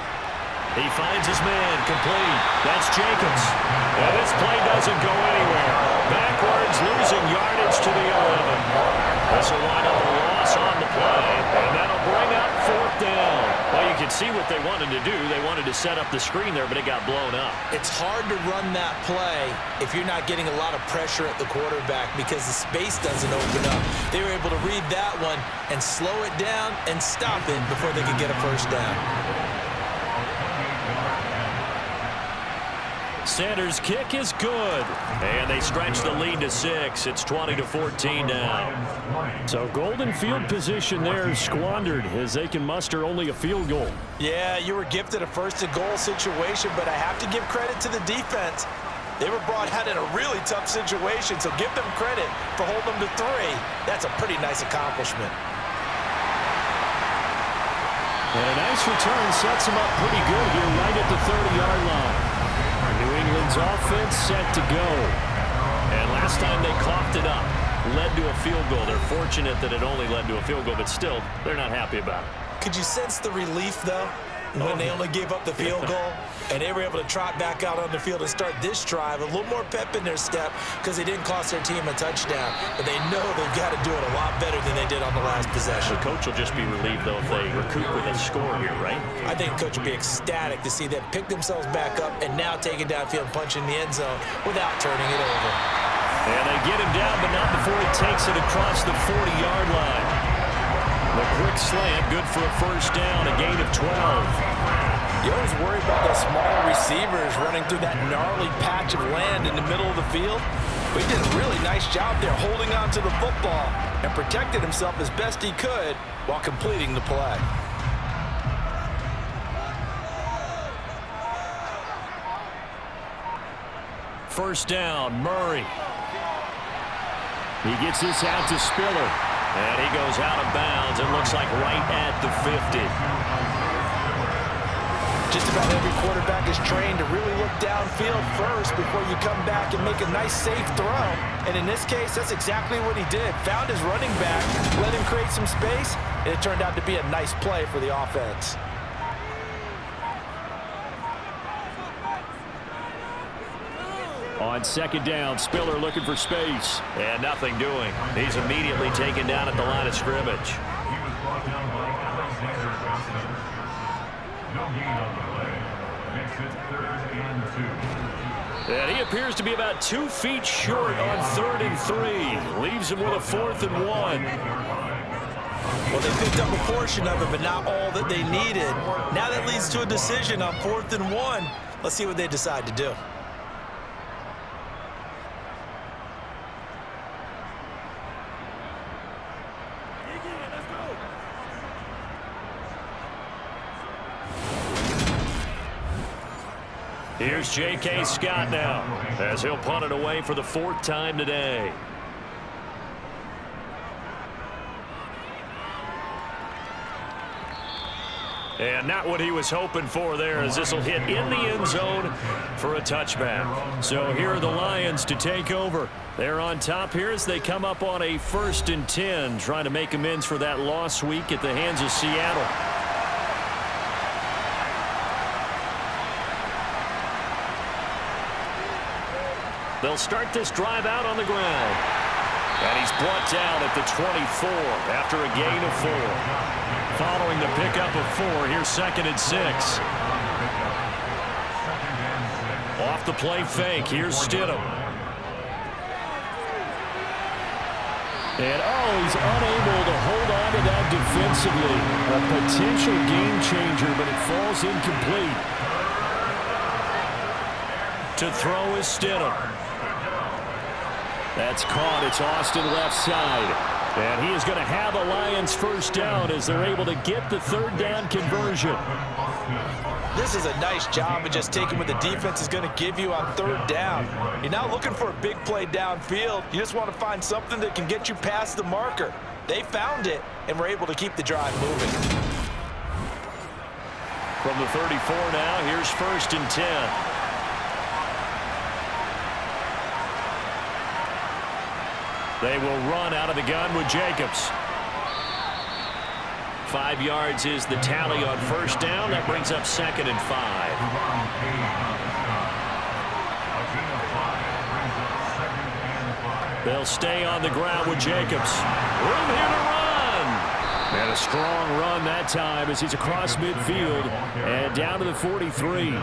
He finds his man, complete. That's Jacobs. And this play doesn't go anywhere. Backwards, losing yardage to the 11. This will wind up a loss on the play, and that'll bring up 4th down. Well, you can see what they wanted to do. They wanted to set up the screen there, but it got blown up. It's hard to run that play if you're not getting a lot of pressure at the quarterback because the space doesn't open up. They were able to read that one and slow it down and stop it before they could get a first down. Sanders' kick is good. And they stretch the lead to 6. It's 20-14 now. So golden field position there squandered as they can muster only a field goal. Yeah, you were gifted a 1st and goal situation, but I have to give credit to the defense. They were brought out in a really tough situation, so give them credit for holding them to 3. That's a pretty nice accomplishment. And a nice return sets them up pretty good here right at the 30-yard line. New England's offense set to go. And last time they coughed it up. led to a field goal. They're fortunate that it only led to a field goal, but still, they're not happy about it. Could you sense the relief, though, when they only gave up the field goal and they were able to trot back out on the field and start this drive? A little more pep in their step because they didn't cost their team a touchdown, but they know they've got to do it a lot better than they did on the last possession. The coach will just be relieved, though, if they recoup with a score here, right? I think the coach will be ecstatic to see them pick themselves back up and now take it downfield, punch in the end zone without turning it over. And they get him down, but not before he takes it across the 40-yard line. The quick slant, good for a first down, a gain of 12. You always worry about those small receivers running through that gnarly patch of land in the middle of the field. But he did a really nice job there holding on to the football and protected himself as best he could while completing the play. First down, Murray. He gets this out to Spiller. And he goes out of bounds. It looks like right at the 50. Just about every quarterback is trained to really look downfield first before you come back and make a nice, safe throw. And in this case, that's exactly what he did. Found his running back, let him create some space, and it turned out to be a nice play for the offense. On second down, Spiller looking for space. And nothing doing. He's immediately taken down at the line of scrimmage. And he appears to be about 2 feet short on 3rd and 3. Leaves him with a 4th and 1. Well, they picked up a portion of it, but not all that they needed. Now that leads to a decision on 4th and 1. Let's see what they decide to do. Here's J.K. Scott now, as he'll punt it away for the 4th time today. And not what he was hoping for there, as this will hit in the end zone for a touchback. So here are the Lions to take over. They're on top here as they come up on a 1st and 10, trying to make amends for that lost week at the hands of Seattle. They'll start this drive out on the ground. And he's brought down at the 24 after a gain of 4. Following the pickup of 4, here's 2nd and 6. Off the play fake, here's Stidham. And he's unable to hold on to that defensively. A potential game changer, but it falls incomplete. To throw is Stidham. That's caught. It's Austin left side. And he is going to have a Lions first down as they're able to get the 3rd down conversion. This is a nice job of just taking what the defense is going to give you on 3rd down. You're not looking for a big play downfield. You just want to find something that can get you past the marker. They found it and were able to keep the drive moving. From the 34 now, here's 1st and 10. They will run out of the gun with Jacobs. 5 yards is the tally on 1st down. That brings up 2nd and 5. They'll stay on the ground with Jacobs. Room here to run. And a strong run that time as he's across midfield and down to the 43.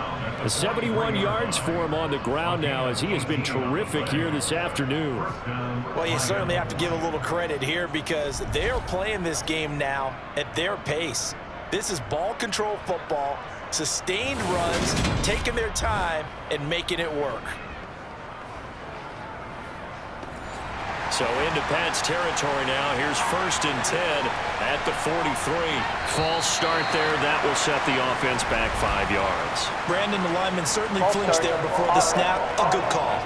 71 yards for him on the ground now as he has been terrific here this afternoon. Well, you certainly have to give a little credit here because they're playing this game now at their pace. This is ball control football, sustained runs, taking their time and making it work. So into Pat's territory now. Here's 1st and 10 at the 43. False start there. That will set the offense back 5 yards. Brandon, the lineman certainly flinched there before the snap. A good call.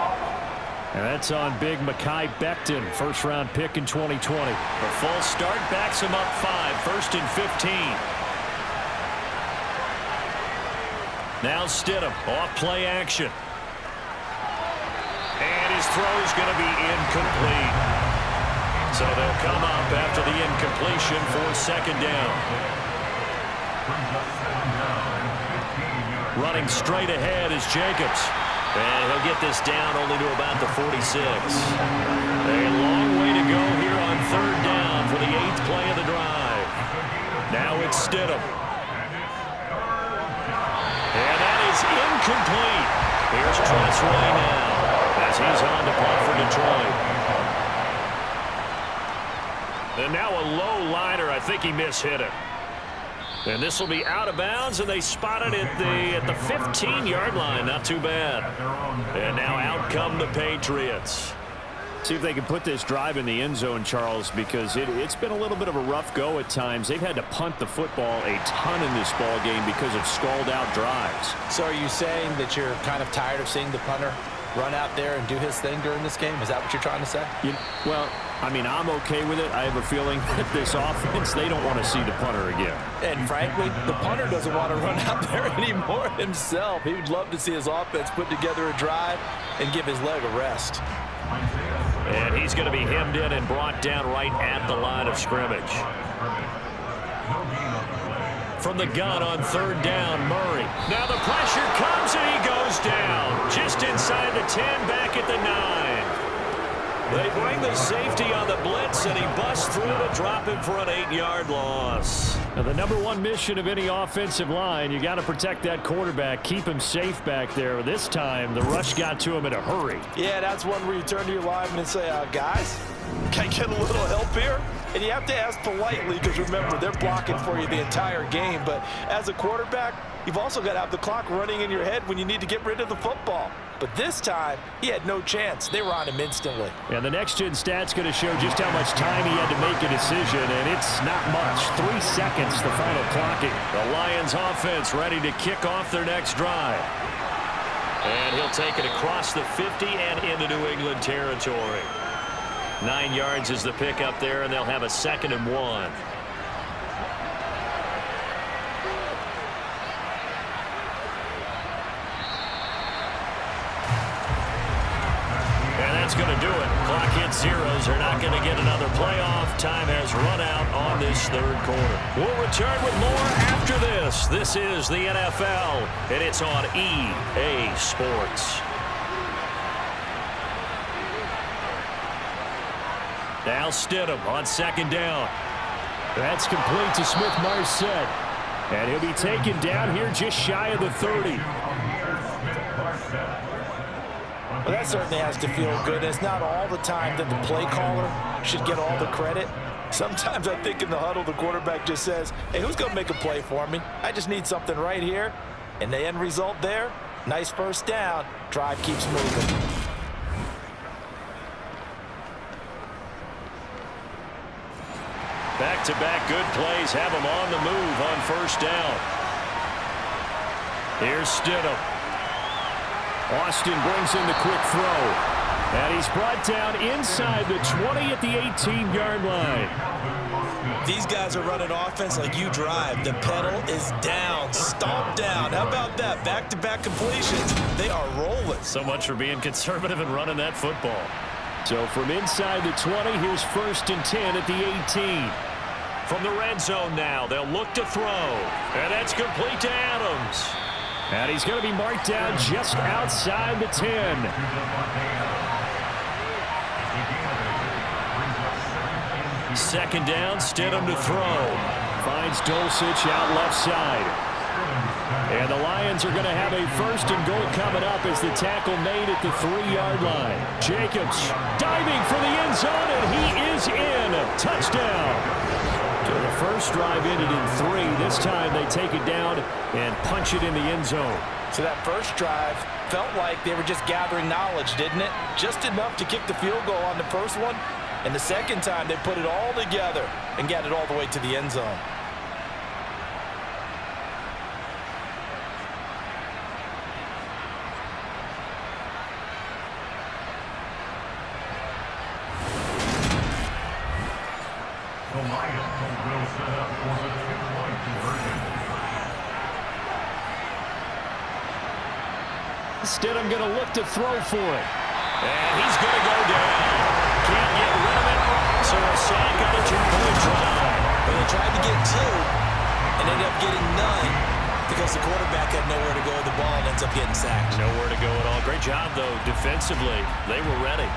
And that's on big Mekhi Becton, first-round pick in 2020. The false start backs him up 5, 1st and 15. Now Stidham, off play action. And his throw is going to be incomplete. So they'll come up after the incompletion for second down. Running straight ahead is Jacobs. And he'll get this down only to about the 46. A long way to go here on third down for the 8th play of the drive. Now it's Stidham. And that is incomplete. Here's Tressway now as he's on to punt for Detroit. And now a low liner. I think he mishit it. And this will be out of bounds, and they spot it at the 15-yard line. Not too bad. And now out come the Patriots. See if they can put this drive in the end zone, Charles, because it's been a little bit of a rough go at times. They've had to punt the football a ton in this ball game because of stalled-out drives. So are you saying that you're kind of tired of seeing the punter run out there and do his thing during this game? Is that what you're trying to say? Well, I mean, I'm okay with it. I have a feeling that this offense, they don't want to see the punter again. And frankly, the punter doesn't want to run out there anymore himself. He would love to see his offense put together a drive and give his leg a rest. And he's going to be hemmed in and brought down right at the line of scrimmage. From the gun on third down, Murray. Now the pressure comes and he goes down. Just inside the 10, back at the 9. They bring the safety on the blitz, and he busts through to drop him for an 8-yard loss. Now, the number one mission of any offensive line, you got to protect that quarterback, keep him safe back there. This time, the rush got to him in a hurry. Yeah, that's one where you turn to your lineman and say, guys, can I get a little help here? And you have to ask politely because, remember, they're blocking for you the entire game. But as a quarterback, you've also got to have the clock running in your head when you need to get rid of the football. But this time, he had no chance. They were on him instantly. And the next-gen stat's going to show just how much time he had to make a decision, and it's not much. 3 seconds, the final clocking. The Lions offense ready to kick off their next drive. And he'll take it across the 50 and into New England territory. 9 yards is the pickup there, and they'll have a 2nd and 1. That's going to do it. Clock hits zeros. They're not going to get another playoff. Time has run out on this third quarter. We'll return with more after this. This is the NFL, and it's on EA Sports. Now Stidham on second down. That's complete to Smith-Marset. And he'll be taken down here just shy of the 30. Well, that certainly has to feel good. It's not all the time that the play caller should get all the credit. Sometimes I think in the huddle, the quarterback just says, hey, who's going to make a play for me? I just need something right here. And the end result there, nice first down. Drive keeps moving. Back-to-back good plays have him on the move on first down. Here's Stidham. Austin brings in the quick throw. And he's brought down inside the 20 at the 18-yard line. These guys are running offense like you drive. The pedal is down, stomped down. How about that? Back-to-back completions. They are rolling. So much for being conservative and running that football. So from inside the 20, here's 1st and 10 at the 18. From the red zone now, they'll look to throw. And that's complete to Adams. And he's going to be marked down just outside the 10. Second down, Stidham to throw. Finds Dulcich out left side. And the Lions are going to have a 1st and goal coming up as the tackle made at the 3-yard line. Jacobs diving for the end zone, and he is in. Touchdown. So the first drive ended in 3. This time they take it down and punch it in the end zone. So that first drive felt like they were just gathering knowledge, didn't it? Just enough to kick the field goal on the first one. And the second time they put it all together and got it all the way to the end zone. Stidham going to look to throw for it. And he's going to go down. Can't get rid of it. So a sack on a two-point drive. But they tried to get two and ended up getting none because the quarterback had nowhere to go with the ball and ends up getting sacked. Nowhere to go at all. Great job, though, defensively. They were ready.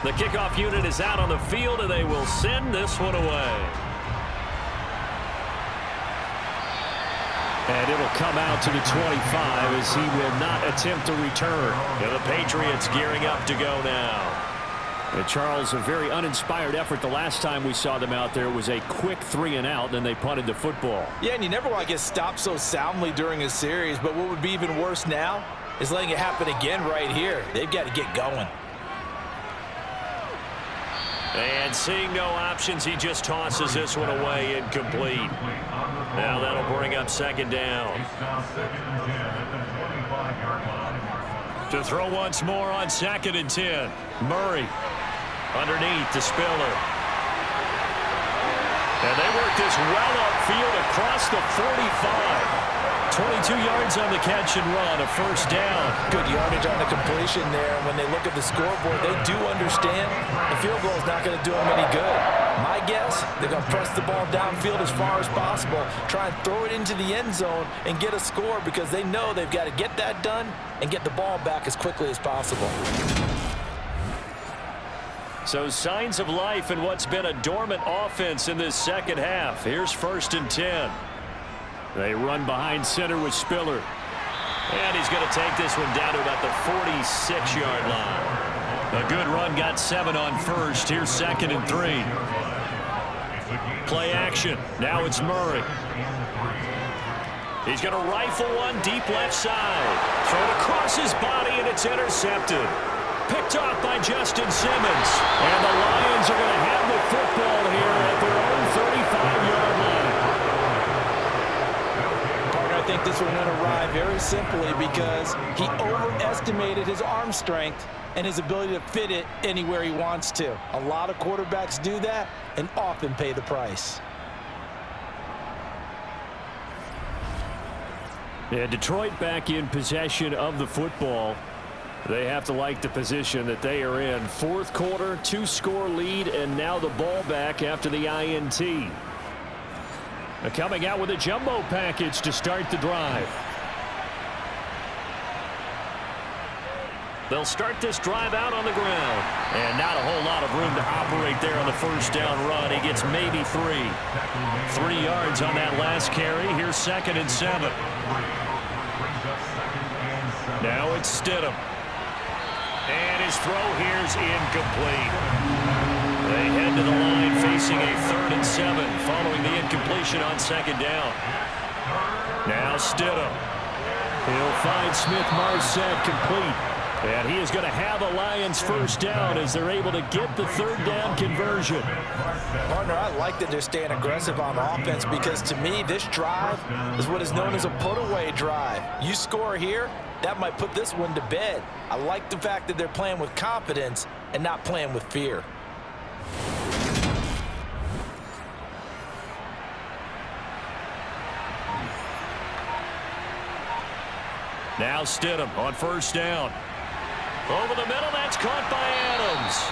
The kickoff unit is out on the field, and they will send this one away. And it'll come out to the 25 as he will not attempt to return. And the Patriots gearing up to go now. And Charles, a very uninspired effort the last time we saw them out there was a quick 3-and-out, then they punted the football. Yeah, and you never want to get stopped so soundly during a series, but what would be even worse now is letting it happen again right here. They've got to get going. And seeing no options, he just tosses this one away incomplete. Now that'll bring up second down. To throw once more on 2nd and 10. Murray underneath to Spiller. And they work this well upfield across the 45. 22 yards on the catch and run, a first down. Good yardage on the completion there. When they look at the scoreboard, they do understand the field goal is not going to do them any good. My guess, they're going to press the ball downfield as far as possible, try and throw it into the end zone and get a score because they know they've got to get that done and get the ball back as quickly as possible. So signs of life in what's been a dormant offense in this second half. Here's 1st and 10. They run behind center with Spiller. And he's going to take this one down to about the 46-yard line. A good run, got 7 on first. Here's 2nd and 3. Play action. Now it's Murray. He's going to rifle one deep left side. Throw it across his body, and it's intercepted. Picked off by Justin Simmons. And the Lions are going to have the football here at their own 35-yard line. I think this one went awry very simply because he overestimated his arm strength and his ability to fit it anywhere he wants to. A lot of quarterbacks do that and often pay the price. Yeah, Detroit back in possession of the football. They have to like the position that they are in. 4th quarter, 2-score lead, and now the ball back after the INT. Coming out with a jumbo package to start the drive. They'll start this drive out on the ground. And not a whole lot of room to operate there on the first down run. He gets maybe 3. 3 yards on that last carry. Here's 2nd and 7. Now it's Stidham. And his throw here's incomplete. They head to the line facing a 3rd and 7 following the incompletion on 2nd down. Now Stidham. He'll find Smith-Marsette complete. And he is going to have a Lions first down as they're able to get the 3rd down conversion. Partner, I like that they're staying aggressive on offense because to me this drive is what is known as a put-away drive. You score here, that might put this one to bed. I like the fact that they're playing with confidence and not playing with fear. Now Stidham on first down. Over the middle, that's caught by Adams.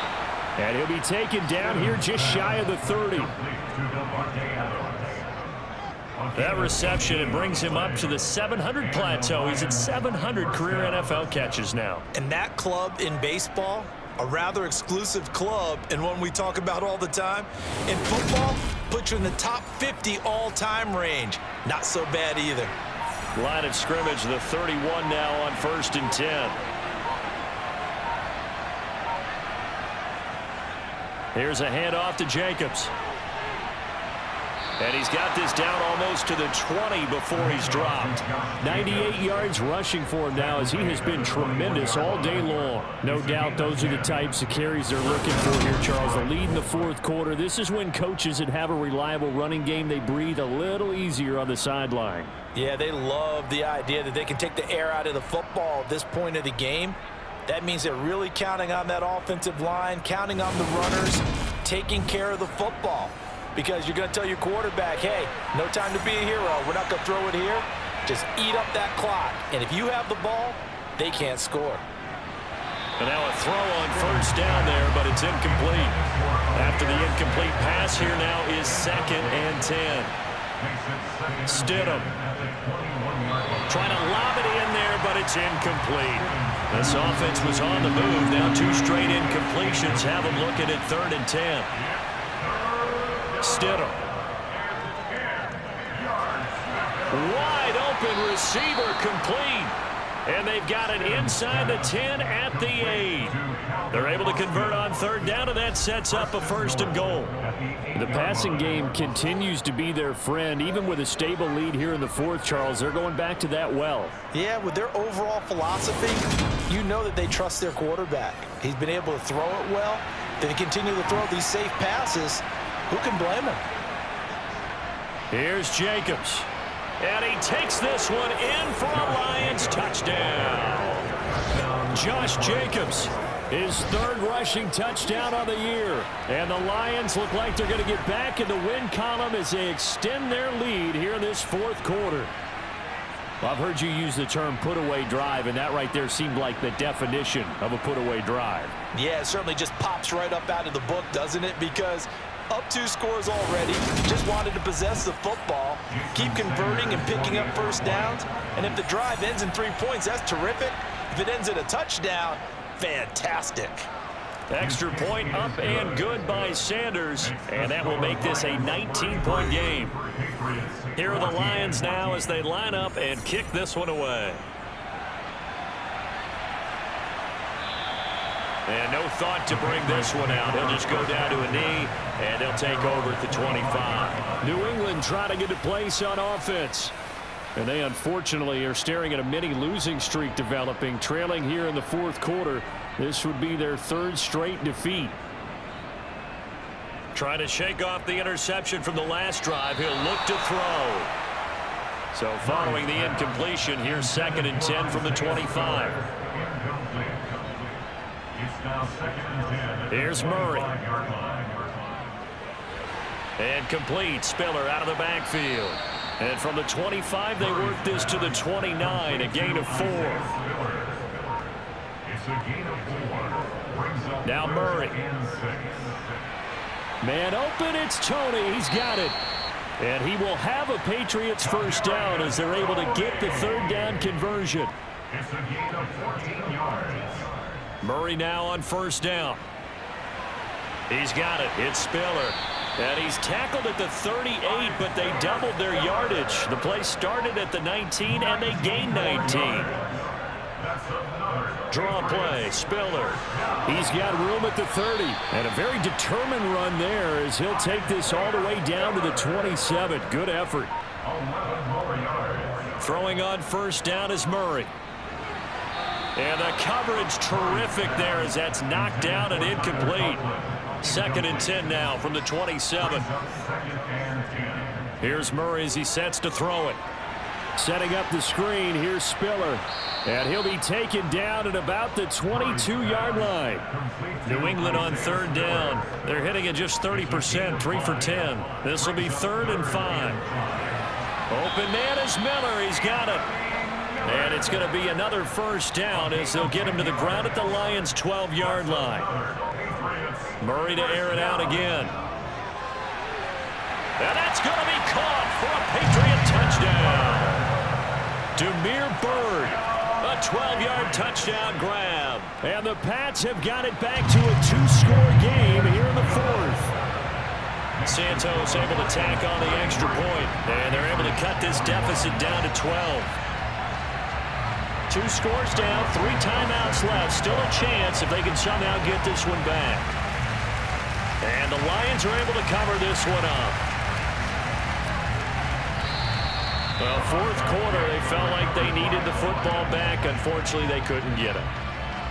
And he'll be taken down here just shy of the 30. That reception, it brings him up to the 700 plateau. He's at 700 career NFL catches now. And that club in baseball, a rather exclusive club and one we talk about all the time. In football, puts you in the top 50 all-time range. Not so bad either. Line of scrimmage, the 31 now on 1st and 10. Here's a handoff to Jacobs. And he's got this down almost to the 20 before he's dropped. 98 yards rushing for him now as he has been tremendous all day long. No doubt those are the types of carries they're looking for here, Charles. The lead in the 4th quarter. This is when coaches that have a reliable running game, they breathe a little easier on the sideline. Yeah, they love the idea that they can take the air out of the football at this point of the game. That means they're really counting on that offensive line, counting on the runners, taking care of the football. Because you're going to tell your quarterback, hey, no time to be a hero. We're not going to throw it here. Just eat up that clock. And if you have the ball, they can't score. And now a throw on first down there, but it's incomplete. After the incomplete pass, here now is 2nd and 10. Stidham trying to lob it in there, but it's incomplete. This offense was on the move. Now 2 straight incompletions have them looking at 3rd and 10. Stidham. Wide open receiver, complete. And they've got it inside the 10 at the 8. They're able to convert on 3rd down, and that sets up a 1st and goal. The passing game continues to be their friend. Even with a stable lead here in the 4th, Charles, they're going back to that well. Yeah, with their overall philosophy, you know that they trust their quarterback. He's been able to throw it well. They continue to throw these safe passes. Who can blame him? Here's Jacobs. And he takes this one in for a Lions touchdown. Josh Jacobs, his 3rd rushing touchdown of the year. And the Lions look like they're going to get back in the win column as they extend their lead here in this 4th quarter. Well, I've heard you use the term put-away drive, and that right there seemed like the definition of a put-away drive. Yeah, it certainly just pops right up out of the book, doesn't it? Because up 2 scores already, just wanted to possess the football, keep converting and picking up first downs. And if the drive ends in 3 points, that's terrific. If it ends in a touchdown, fantastic. Extra point up and good by Sanders, and that will make this a 19-point game. Here are the Lions now as they line up and kick this one away. And no thought to bring this one out. He'll just go down to a knee, and they'll take over at the 25. New England trying to get a place on offense. And they unfortunately are staring at a mini losing streak developing, trailing here in the 4th quarter. This would be their 3rd straight defeat. Trying to shake off the interception from the last drive. He'll look to throw. So following the incompletion, here's 2nd and 10 from the 25. Here's Murray. And complete. Spiller out of the backfield. And from the 25, they work this to the 29, a gain of 4. Now Murray. Man open, it's Tony. He's got it. And he will have a Patriots 1st down as they're able to get the 3rd down conversion. Murray now on 1st down. He's got it. It's Spiller. And he's tackled at the 38, but they doubled their yardage. The play started at the 19, and they gained 19. Draw play, Spiller. He's got room at the 30. And a very determined run there as he'll take this all the way down to the 27. Good effort. Throwing on 1st down is Murray. And the coverage terrific there as that's knocked down and incomplete. 2nd and 10 now from the 27. Here's Murray as he sets to throw it. Setting up the screen, here's Spiller. And he'll be taken down at about the 22-yard line. New England on 3rd down. They're hitting at just 30%, 3 for 10. This will be 3rd and 5. Open man is Miller. He's got it. And it's going to be another 1st down as they'll get him to the ground at the Lions' 12-yard line. Murray to air it out again. And that's going to be caught for a Patriot touchdown. Demir Bird, a 12-yard touchdown grab. And the Pats have got it back to a 2-score game here in the 4th. Santos able to tack on the extra point, and they're able to cut this deficit down to 12. 2 scores down, 3 timeouts left. Still a chance if they can somehow get this one back. And the Lions are able to cover this one up. Well, 4th quarter, they felt like they needed the football back. Unfortunately, they couldn't get it.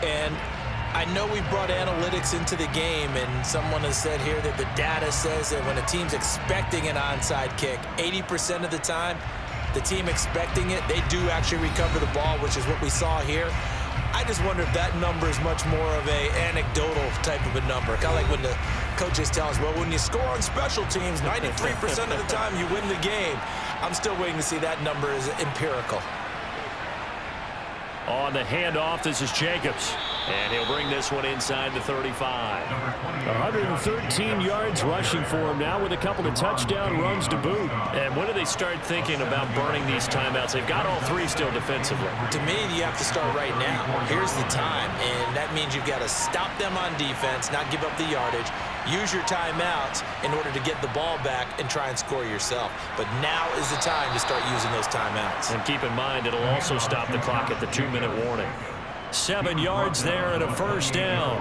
And I know we brought analytics into the game, and someone has said here that the data says that when a team's expecting an onside kick, 80% of the time, the team expecting it, they do actually recover the ball, which is what we saw here. I just wonder if that number is much more of a anecdotal type of a number. Kind of like when the coaches tell us, well, when you score on special teams, 93% of the time you win the game. I'm still waiting to see that number as empirical. On the handoff, this is Jacobs. And he'll bring this one inside the 35. 113 yards rushing for him now with a couple of touchdown runs to boot. And when do they start thinking about burning these timeouts? They've got all three still defensively. To me, you have to start right now. Here's the time, and that means you've got to stop them on defense, not give up the yardage, use your timeouts in order to get the ball back and try and score yourself. But now is the time to start using those timeouts. And keep in mind, it'll also stop the clock at the 2-minute warning. 7 yards there and a first down.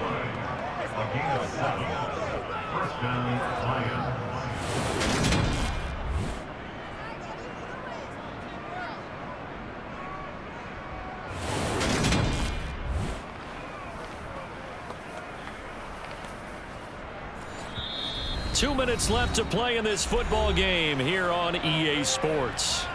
Two minutes left to play in this football game here on EA Sports.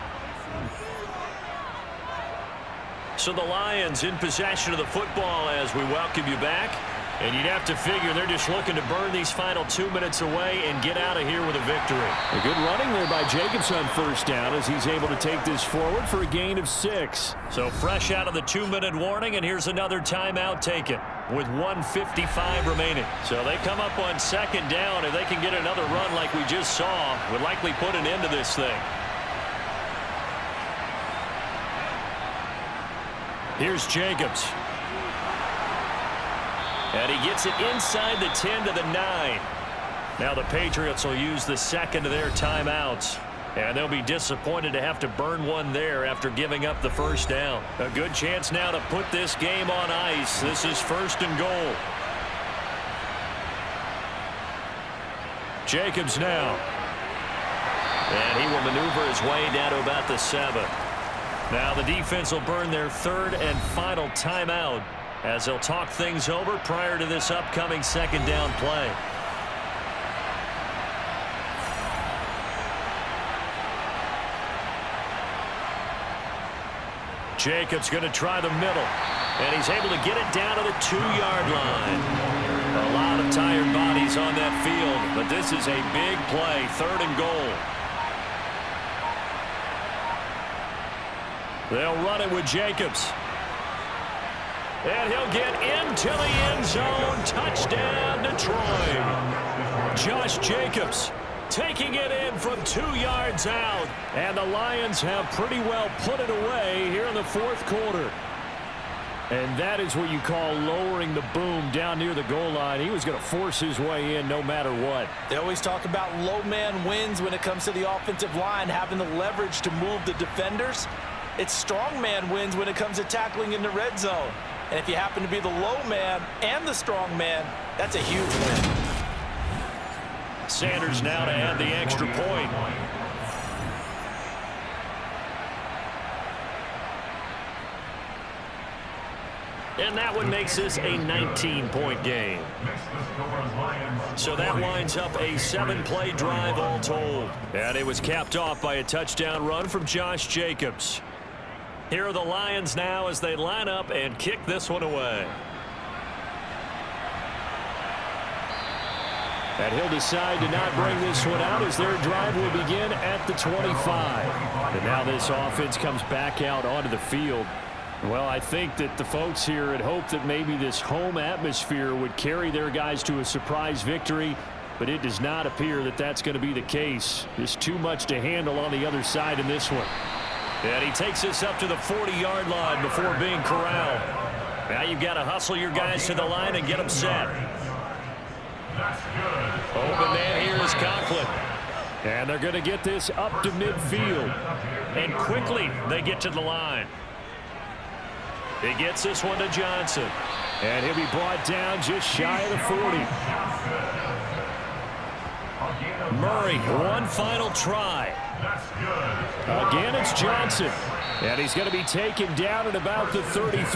So the Lions in possession of the football as we welcome you back. And you'd have to figure they're just looking to burn these final 2 minutes away and get out of here with a victory. A good running there by Jacobs on first down as he's able to take this forward for a gain of 6. So fresh out of the 2-minute warning, and here's another timeout taken with 1:55 remaining. So they come up on second down. If they can get another run like we just saw, would likely put an end to this thing. Here's Jacobs. And he gets it inside the 10 to the 9. Now the Patriots will use the second of their timeouts. And they'll be disappointed to have to burn one there after giving up the first down. A good chance now to put this game on ice. This is first and goal. Jacobs now. And he will maneuver his way down to about the 7. Now the defense will burn their third and final timeout as they'll talk things over prior to this upcoming second down play. Jacobs going to try the middle, and he's able to get it down to the 2-yard line. A lot of tired bodies on that field, but this is a big play, third and goal. They'll run it with Jacobs. And he'll get into the end zone. Touchdown, Detroit. Josh Jacobs taking it in from 2 yards out. And the Lions have pretty well put it away here in the fourth quarter. And that is what you call lowering the boom down near the goal line. He was going to force his way in no matter what. They always talk about low man wins when it comes to the offensive line, having the leverage to move the defenders. It's strong man wins when it comes to tackling in the red zone. And if you happen to be the low man and the strong man, that's a huge win. Sanders now to add the extra point. And that one makes this a 19-point game. So that winds up a 7-play drive all told. And it was capped off by a touchdown run from Josh Jacobs. Here are the Lions now as they line up and kick this one away. And he'll decide to not bring this one out as their drive will begin at the 25. And now this offense comes back out onto the field. Well, I think that the folks here had hoped that maybe this home atmosphere would carry their guys to a surprise victory, but it does not appear that that's going to be the case. There's too much to handle on the other side in this one. And he takes this up to the 40-yard line before being corralled. Now you've got to hustle your guys to the line and get them set. Open man here is Conklin. And they're going to get this up to midfield. And quickly they get to the line. He gets this one to Johnson. And he'll be brought down just shy of the 40. Murray, one final try. Again, it's Johnson. And he's going to be taken down at about the 33.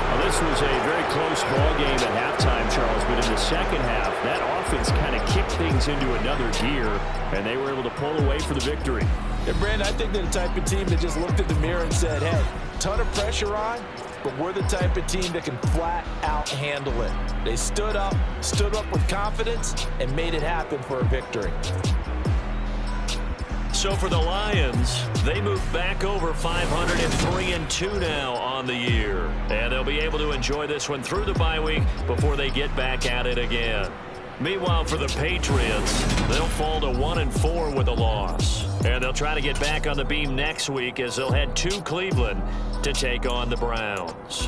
Well, this was a very close ball game at halftime, Charles, but in the second half, that offense kind of kicked things into another gear, and they were able to pull away for the victory. Yeah, Brandon, I think they're the type of team that just looked in the mirror and said, hey, ton of pressure on, but we're the type of team that can flat out handle it. They stood up with confidence, and made it happen for a victory. So for the Lions, they move back over 500 and 3-2 now on the year. And they'll be able to enjoy this one through the bye week before they get back at it again. Meanwhile, for the Patriots, they'll fall to 1-4 with a loss. And they'll try to get back on the beam next week as they'll head to Cleveland to take on the Browns.